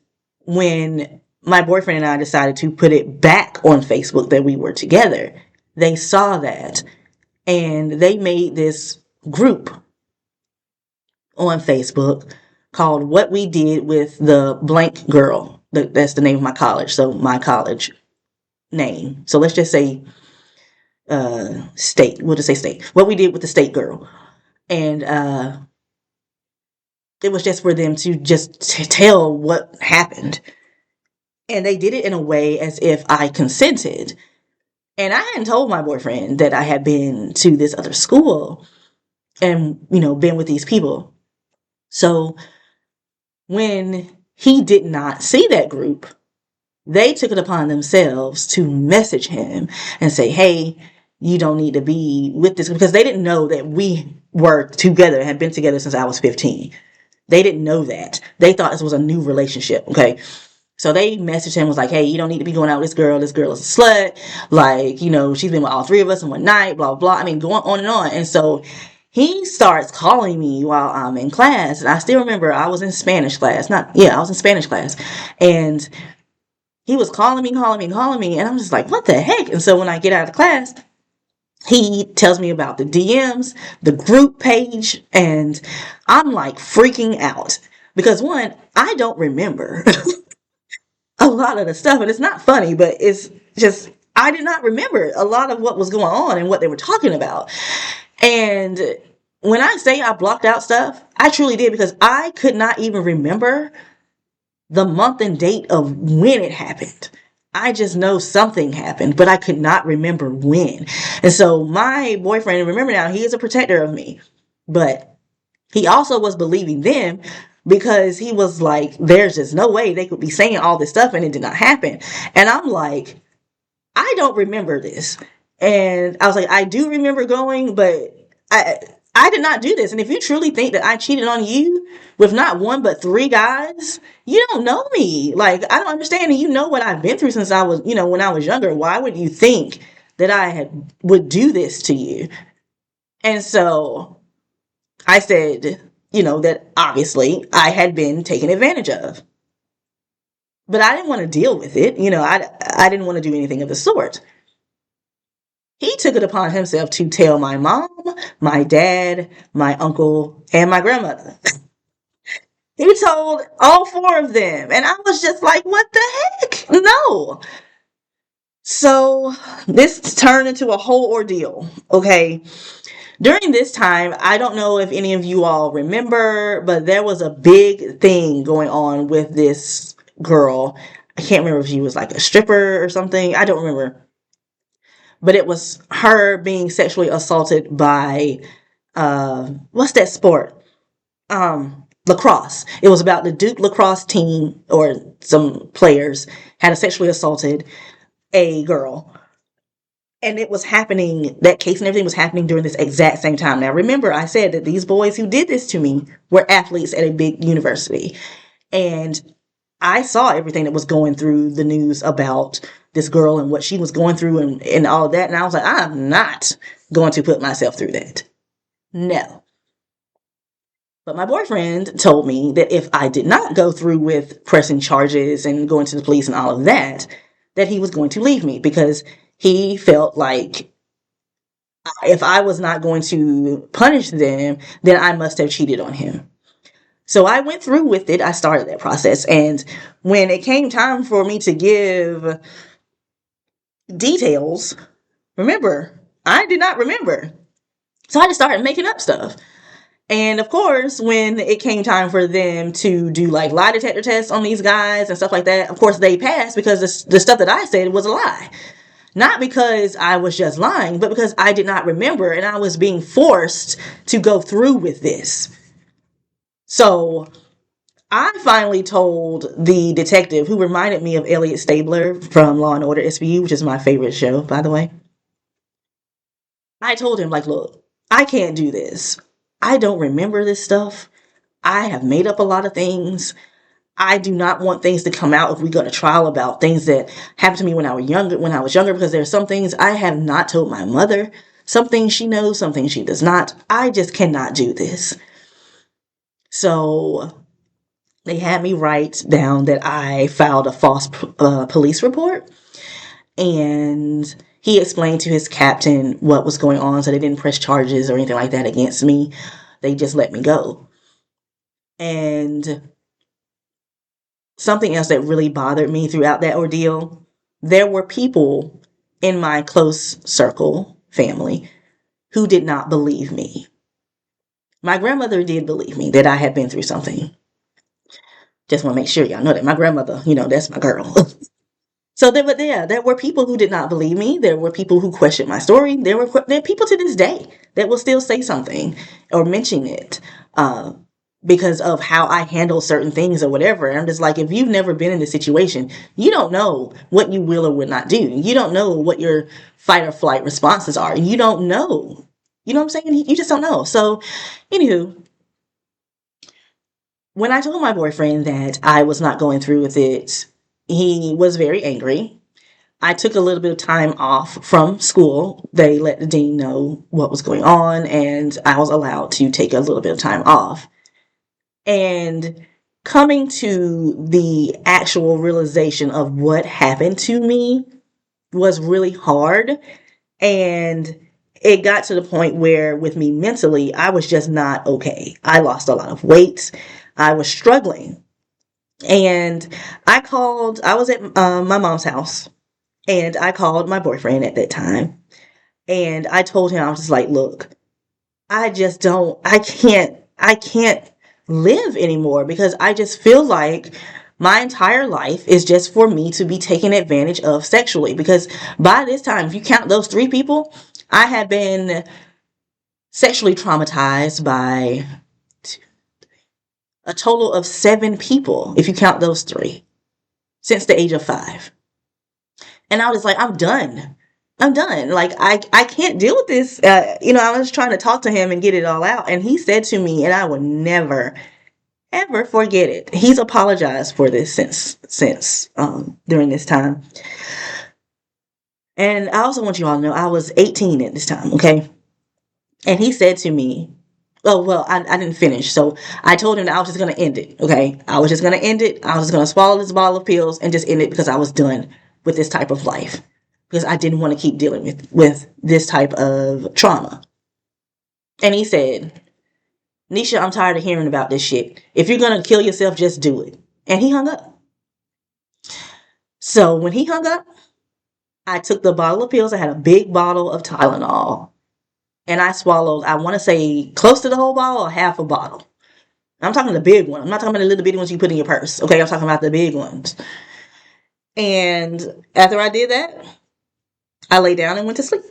when my boyfriend and I decided to put it back on Facebook that we were together, they saw that and they made this group on Facebook called What We Did with the Blank Girl. That's the name of my college. So my college name. So let's just say state. We'll just say state. What We Did with the State Girl. And it was just for them to just tell what happened. And they did it in a way as if I consented. And I hadn't told my boyfriend that I had been to this other school and, been with these people. So when he did not see that group, they took it upon themselves to message him and say, hey, you don't need to be with this, because they didn't know that we were together, had been together since I was 15. They didn't know that. They thought this was a new relationship. Okay. So they messaged him, was like, hey, you don't need to be going out with this girl. This girl is a slut. Like, she's been with all three of us in one night, blah, blah. I mean, going on and on. And so he starts calling me while I'm in class. And I still remember I was in Spanish class. I was in Spanish class. And he was calling me. And I'm just like, what the heck? And so when I get out of class, he tells me about the DMs, the group page, and I'm like freaking out. Because one, I don't remember a lot of the stuff. And it's not funny, but it's just, I did not remember a lot of what was going on and what they were talking about. And when I say I blocked out stuff, I truly did, because I could not even remember the month and date of when it happened. I just know something happened, but I could not remember when. And so my boyfriend, remember now, he is a protector of me, but he also was believing them, because he was like, there's just no way they could be saying all this stuff and it did not happen. And I'm like, I don't remember this. And I was like, I do remember going, but I did not do this. And if you truly think that I cheated on you with not one but three guys, you don't know me. Like, I don't understand. And you know what I've been through since I was, when I was younger. Why would you think that would do this to you? And so I said, that obviously I had been taken advantage of. But I didn't want to deal with it. I didn't want to do anything of the sort. He took it upon himself to tell my mom, my dad, my uncle, and my grandmother. He told all four of them. And I was just like, what the heck? No. So this turned into a whole ordeal. Okay. During this time, I don't know if any of you all remember, but there was a big thing going on with this girl. I can't remember if she was like a stripper or something. I don't remember. But it was her being sexually assaulted by, what's that sport? Lacrosse. It was about the Duke lacrosse team, or some players had sexually assaulted a girl. And it was happening, that case and everything was happening during this exact same time. Now, remember, I said that these boys who did this to me were athletes at a big university. And I saw everything that was going through the news about this girl and what she was going through and all of that. And I was like, I'm not going to put myself through that. No. But my boyfriend told me that if I did not go through with pressing charges and going to the police and all of that, that he was going to leave me because he felt like if I was not going to punish them, then I must have cheated on him. So I went through with it. I started that process. And when it came time for me to give details, remember, I did not remember. So I just started making up stuff. And of course, when it came time for them to do like lie detector tests on these guys and stuff like that, of course they passed because the stuff that I said was a lie. Not because I was just lying, but because I did not remember and I was being forced to go through with this. So I finally told the detective, who reminded me of Elliot Stabler from Law and Order SVU, which is my favorite show, by the way. I told him, like, look, I can't do this. I don't remember this stuff. I have made up a lot of things. I do not want things to come out if we go to trial about things that happened to me when I was younger, because there's some things I have not told my mother. Some things she knows, some things she does not. I just cannot do this. So they had me write down that I filed a false police report, and he explained to his captain what was going on, so they didn't press charges or anything like that against me. They just let me go. And something else that really bothered me throughout that ordeal, there were people in my close circle, family, who did not believe me. My grandmother did believe me that I had been through something. Just want to make sure y'all know that my grandmother, that's my girl. So there were people who did not believe me. There were people who questioned my story. There are people to this day that will still say something or mention it because of how I handle certain things or whatever. And I'm just like, if you've never been in this situation, you don't know what you will or will not do. You don't know what your fight or flight responses are. You don't know. You know what I'm saying? You just don't know. So, anywho, when I told my boyfriend that I was not going through with it, he was very angry. I took a little bit of time off from school. They let the dean know what was going on, and I was allowed to take a little bit of time off. And coming to the actual realization of what happened to me was really hard. And it got to the point where with me mentally, I was just not okay. I lost a lot of weight. I was struggling. And I was at my mom's house, and I called my boyfriend at that time. And I told him, I was just like, look, I can't live anymore, because I just feel like my entire life is just for me to be taken advantage of sexually. Because by this time, if you count those 3 people, I had been sexually traumatized by a total of 7 people, if you count those 3, since the age of 5. And I was like, I'm done. Like, I can't deal with this. I was trying to talk to him and get it all out. And he said to me, and I will never, ever forget it. He's apologized for this since during this time. And I also want you all to know I was 18 at this time, okay? And he said to me, Oh, well, I didn't finish. So I told him that I was just going to end it. Okay. I was just going to end it. I was just going to swallow this bottle of pills and just end it because I was done with this type of life. Because I didn't want to keep dealing with this type of trauma. And he said, Nisha, I'm tired of hearing about this shit. If you're going to kill yourself, just do it. And he hung up. So when he hung up, I took the bottle of pills. I had a big bottle of Tylenol. And I swallowed, I want to say, close to the whole bottle or half a bottle. I'm talking the big one. I'm not talking about the little bitty ones you put in your purse. Okay, I'm talking about the big ones. And after I did that, I lay down and went to sleep.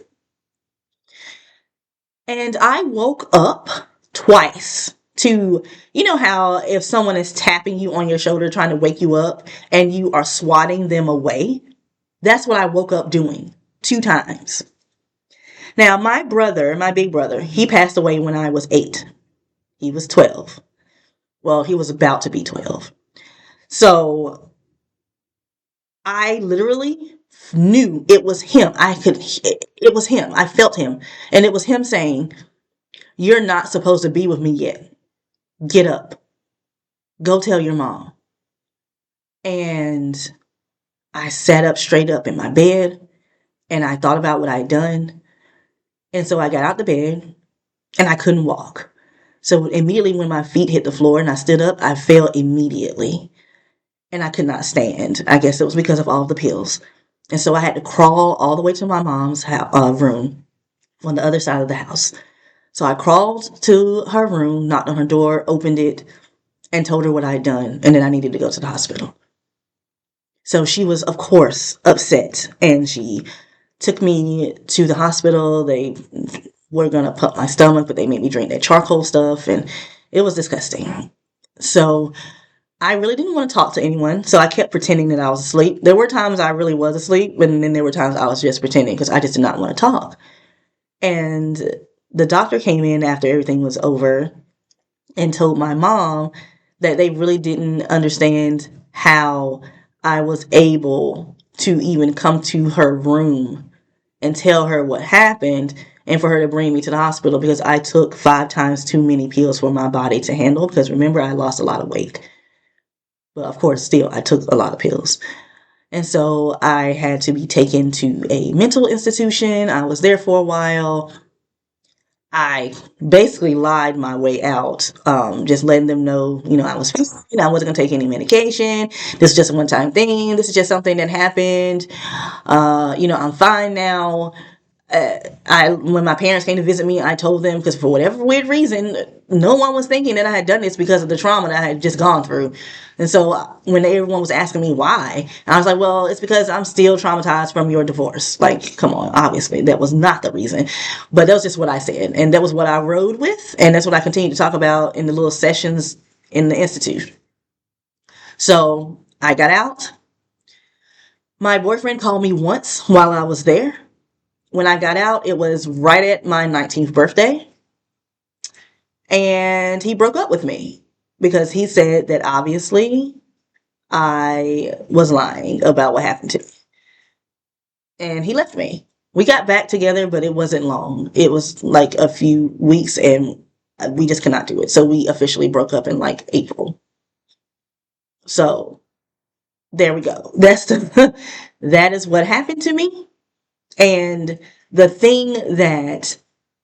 And I woke up twice to, you know how if someone is tapping you on your shoulder trying to wake you up and you are swatting them away? That's what I woke up doing 2 times. Now, my brother, my big brother, he passed away when I was 8. He was 12. Well, he was about to be 12. So I literally knew it was him. It was him. I felt him. And it was him saying, you're not supposed to be with me yet. Get up. Go tell your mom. And I sat up straight up in my bed and I thought about what I'd done. And so I got out the bed and I couldn't walk. So immediately when my feet hit the floor and I stood up, I fell immediately. And I could not stand. I guess it was because of all the pills. And so I had to crawl all the way to my mom's room on the other side of the house. So I crawled to her room, knocked on her door, opened it, and told her what I had done. And then I needed to go to the hospital. So she was, of course, upset. And she took me to the hospital. They were going to pump my stomach, but they made me drink that charcoal stuff. And it was disgusting. So I really didn't want to talk to anyone, so I kept pretending that I was asleep. There were times I really was asleep, but then there were times I was just pretending because I just did not want to talk. And the doctor came in after everything was over and told my mom that they really didn't understand how I was able to even come to her room and tell her what happened and for her to bring me to the hospital because I took 5 times too many pills for my body to handle because remember, I lost a lot of weight. But of course, still, I took a lot of pills. And so I had to be taken to a mental institution. I was there for a while. I basically lied my way out, just letting them know, I was fine. I wasn't going to take any medication. This is just a one-time thing. This is just something that happened. I'm fine now. When my parents came to visit me, I told them because for whatever weird reason, no one was thinking that I had done this because of the trauma that I had just gone through. And so when everyone was asking me why, I was like, well, it's because I'm still traumatized from your divorce. Like, come on, obviously that was not the reason, but that was just what I said. And that was what I rode with. And that's what I continue to talk about in the little sessions in the Institute. So I got out. My boyfriend called me once while I was there. When I got out, it was right at my 19th birthday. And he broke up with me because he said that obviously I was lying about what happened to me. And he left me. We got back together, but it wasn't long. It was like a few weeks and we just could not do it. So we officially broke up in like April. So there we go. That is what happened to me. And the thing that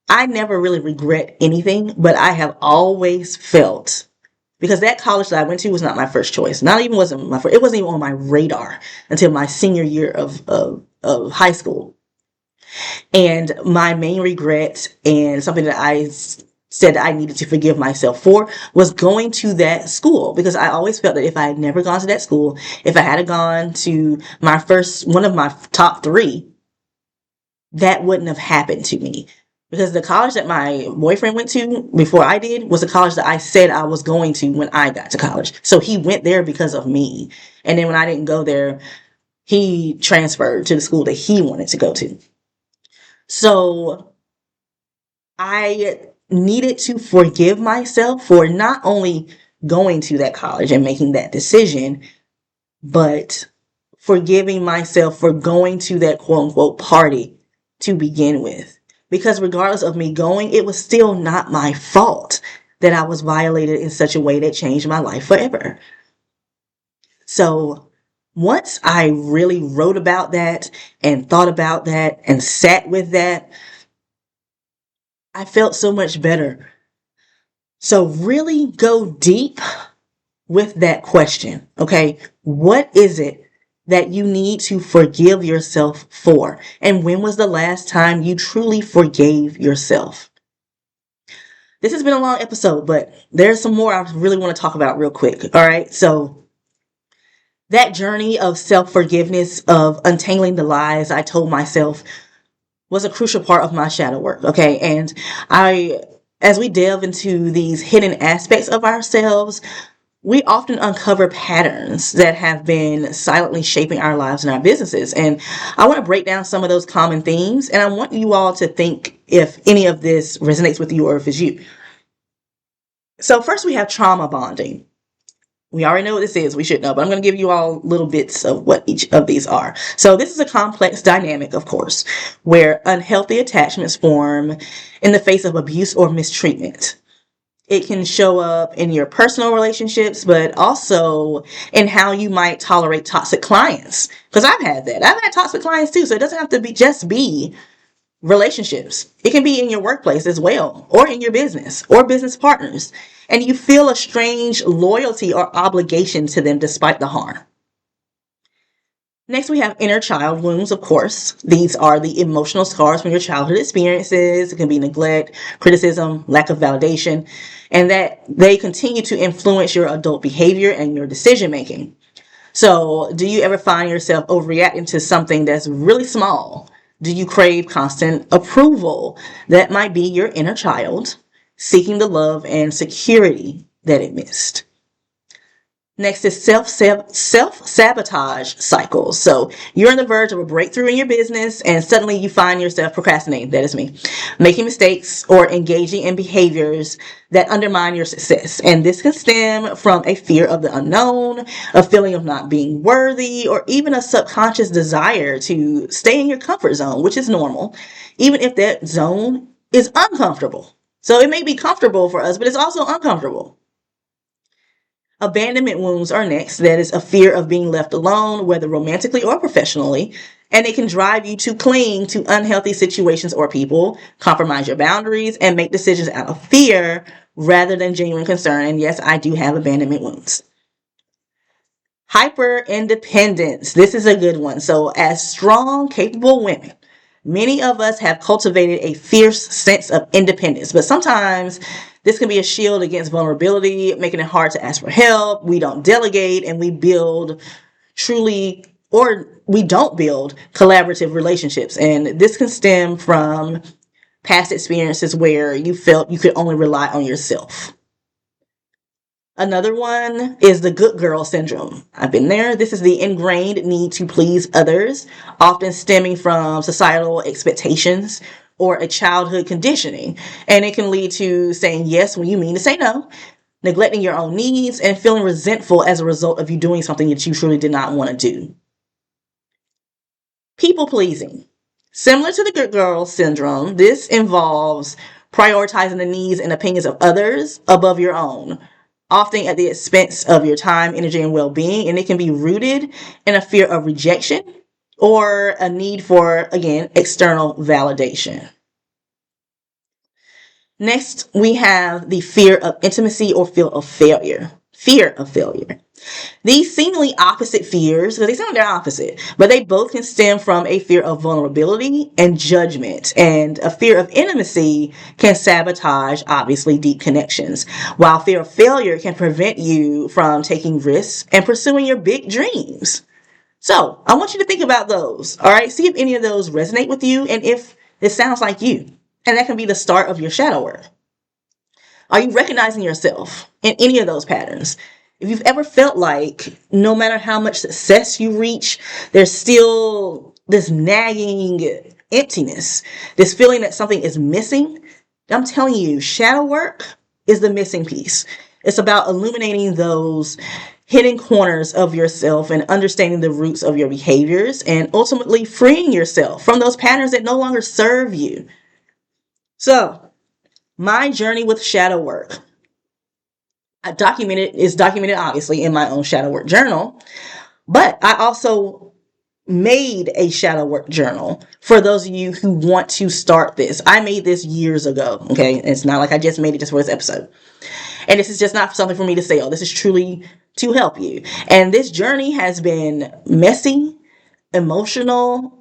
I never really regret anything, but I have always felt because that college that I went to was not my first choice. Not even wasn't my first. It wasn't even on my radar until my senior year of high school. And my main regret and something that I said I needed to forgive myself for was going to that school because I always felt that if I had never gone to that school, if I had gone to one of my top 3, that wouldn't have happened to me because the college that my boyfriend went to before I did was the college that I said I was going to when I got to college. So he went there because of me. And then when I didn't go there, he transferred to the school that he wanted to go to. So I needed to forgive myself for not only going to that college and making that decision, but forgiving myself for going to that quote unquote party to begin with. because regardless of me going, it was still not my fault that I was violated in such a way that changed my life forever. So once I really wrote about that and thought about that and sat with that, I felt so much better. So really go deep with that question. Okay. What is it that you need to forgive yourself for? And when was the last time you truly forgave yourself? This has been a long episode, but there's some more I really want to talk about real quick. All right. So that journey of self-forgiveness, of untangling the lies I told myself, was a crucial part of my shadow work. Okay. And as we delve into these hidden aspects of ourselves, we often uncover patterns that have been silently shaping our lives and our businesses. And I want to break down some of those common themes. And I want you all to think if any of this resonates with you or if it's you. So first we have trauma bonding. We already know what this is. We should know, but I'm going to give you all little bits of what each of these are. So this is a complex dynamic, of course, where unhealthy attachments form in the face of abuse or mistreatment. It can show up in your personal relationships, but also in how you might tolerate toxic clients. Because I've had that. I've had toxic clients too. So it doesn't have to be just be relationships. It can be in your workplace as well, or in your business, or business partners. And you feel a strange loyalty or obligation to them despite the harm. Next, we have inner child wounds, of course. These are the emotional scars from your childhood experiences. It can be neglect, criticism, lack of validation, and that they continue to influence your adult behavior and your decision making. So, do you ever find yourself overreacting to something that's really small? Do you crave constant approval? That might be your inner child seeking the love and security that it missed. Next is self-sabotage cycles. So you're on the verge of a breakthrough in your business and suddenly you find yourself procrastinating. That is me. Making mistakes or engaging in behaviors that undermine your success. And this can stem from a fear of the unknown, a feeling of not being worthy, or even a subconscious desire to stay in your comfort zone, which is normal, even if that zone is uncomfortable. So it may be comfortable for us, but it's also uncomfortable. Abandonment wounds are next. That is a fear of being left alone, whether romantically or professionally. And it can drive you to cling to unhealthy situations or people, compromise your boundaries, and make decisions out of fear rather than genuine concern. And yes, I do have abandonment wounds. Hyper independence. This is a good one. So as strong, capable women, many of us have cultivated a fierce sense of independence, but sometimes this can be a shield against vulnerability, making it hard to ask for help. We don't delegate and we build truly, or we don't build collaborative relationships. And this can stem from past experiences where you felt you could only rely on yourself. Another one is the good girl syndrome. I've been there. This is the ingrained need to please others, often stemming from societal expectations or a childhood conditioning. And it can lead to saying yes when you mean to say no, neglecting your own needs, and feeling resentful as a result of you doing something that you truly did not want to do. People pleasing. Similar to the good girl syndrome, this involves prioritizing the needs and opinions of others above your own, often at the expense of your time, energy, and well-being. And it can be rooted in a fear of rejection or a need for, again, external validation. Next, we have the fear of intimacy or fear of failure. Fear of failure. These seemingly opposite fears, because they sound they're opposite, but they both can stem from a fear of vulnerability and judgment. And a fear of intimacy can sabotage, obviously, deep connections, while fear of failure can prevent you from taking risks and pursuing your big dreams. So I want you to think about those. All right. See if any of those resonate with you and if it sounds like you. And that can be the start of your shadow work. Are you recognizing yourself in any of those patterns? If you've ever felt like no matter how much success you reach, there's still this nagging emptiness, this feeling that something is missing, I'm telling you, shadow work is the missing piece. It's about illuminating those hidden corners of yourself and understanding the roots of your behaviors and ultimately freeing yourself from those patterns that no longer serve you. So, my journey with shadow work. Is documented obviously in my own shadow work journal, but I also made a shadow work journal for those of you who want to start this. I made this years ago. Okay. It's not like I just made it just for this episode. And this is just not something for me to sell. This is truly to help you. And this journey has been messy, emotional,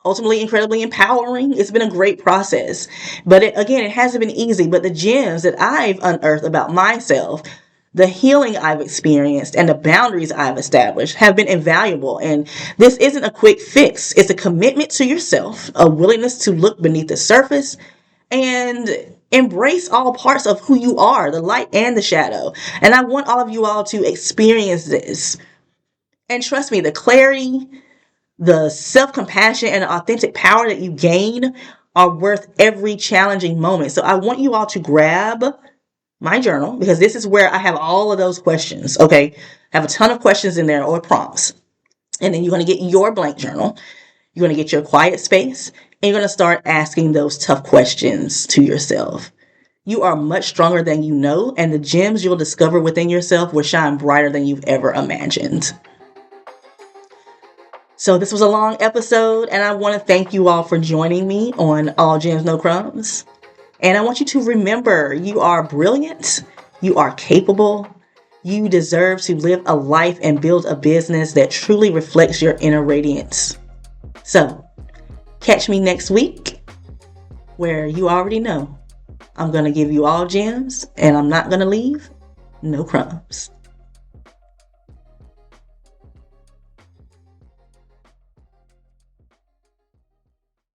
ultimately incredibly empowering. It's been a great process. But it hasn't been easy. But the gems that I've unearthed about myself, the healing I've experienced, and the boundaries I've established have been invaluable. And this isn't a quick fix. It's a commitment to yourself, a willingness to look beneath the surface and embrace all parts of who you are, the light and the shadow. And I want all of you all to experience this. And trust me, the clarity, the self-compassion, and the authentic power that you gain are worth every challenging moment. So I want you all to grab my journal, because this is where I have all of those questions. Okay. I have a ton of questions in there, or prompts. And then you're going to get your blank journal. You're going to get your quiet space, and you're going to start asking those tough questions to yourself. You are much stronger than you know, and the gems you'll discover within yourself will shine brighter than you've ever imagined. So this was a long episode, and I want to thank you all for joining me on All Gems, No Crumbs. And I want you to remember, you are brilliant, you are capable, you deserve to live a life and build a business that truly reflects your inner radiance. So, catch me next week, where you already know I'm going to give you all gems, and I'm not going to leave no crumbs.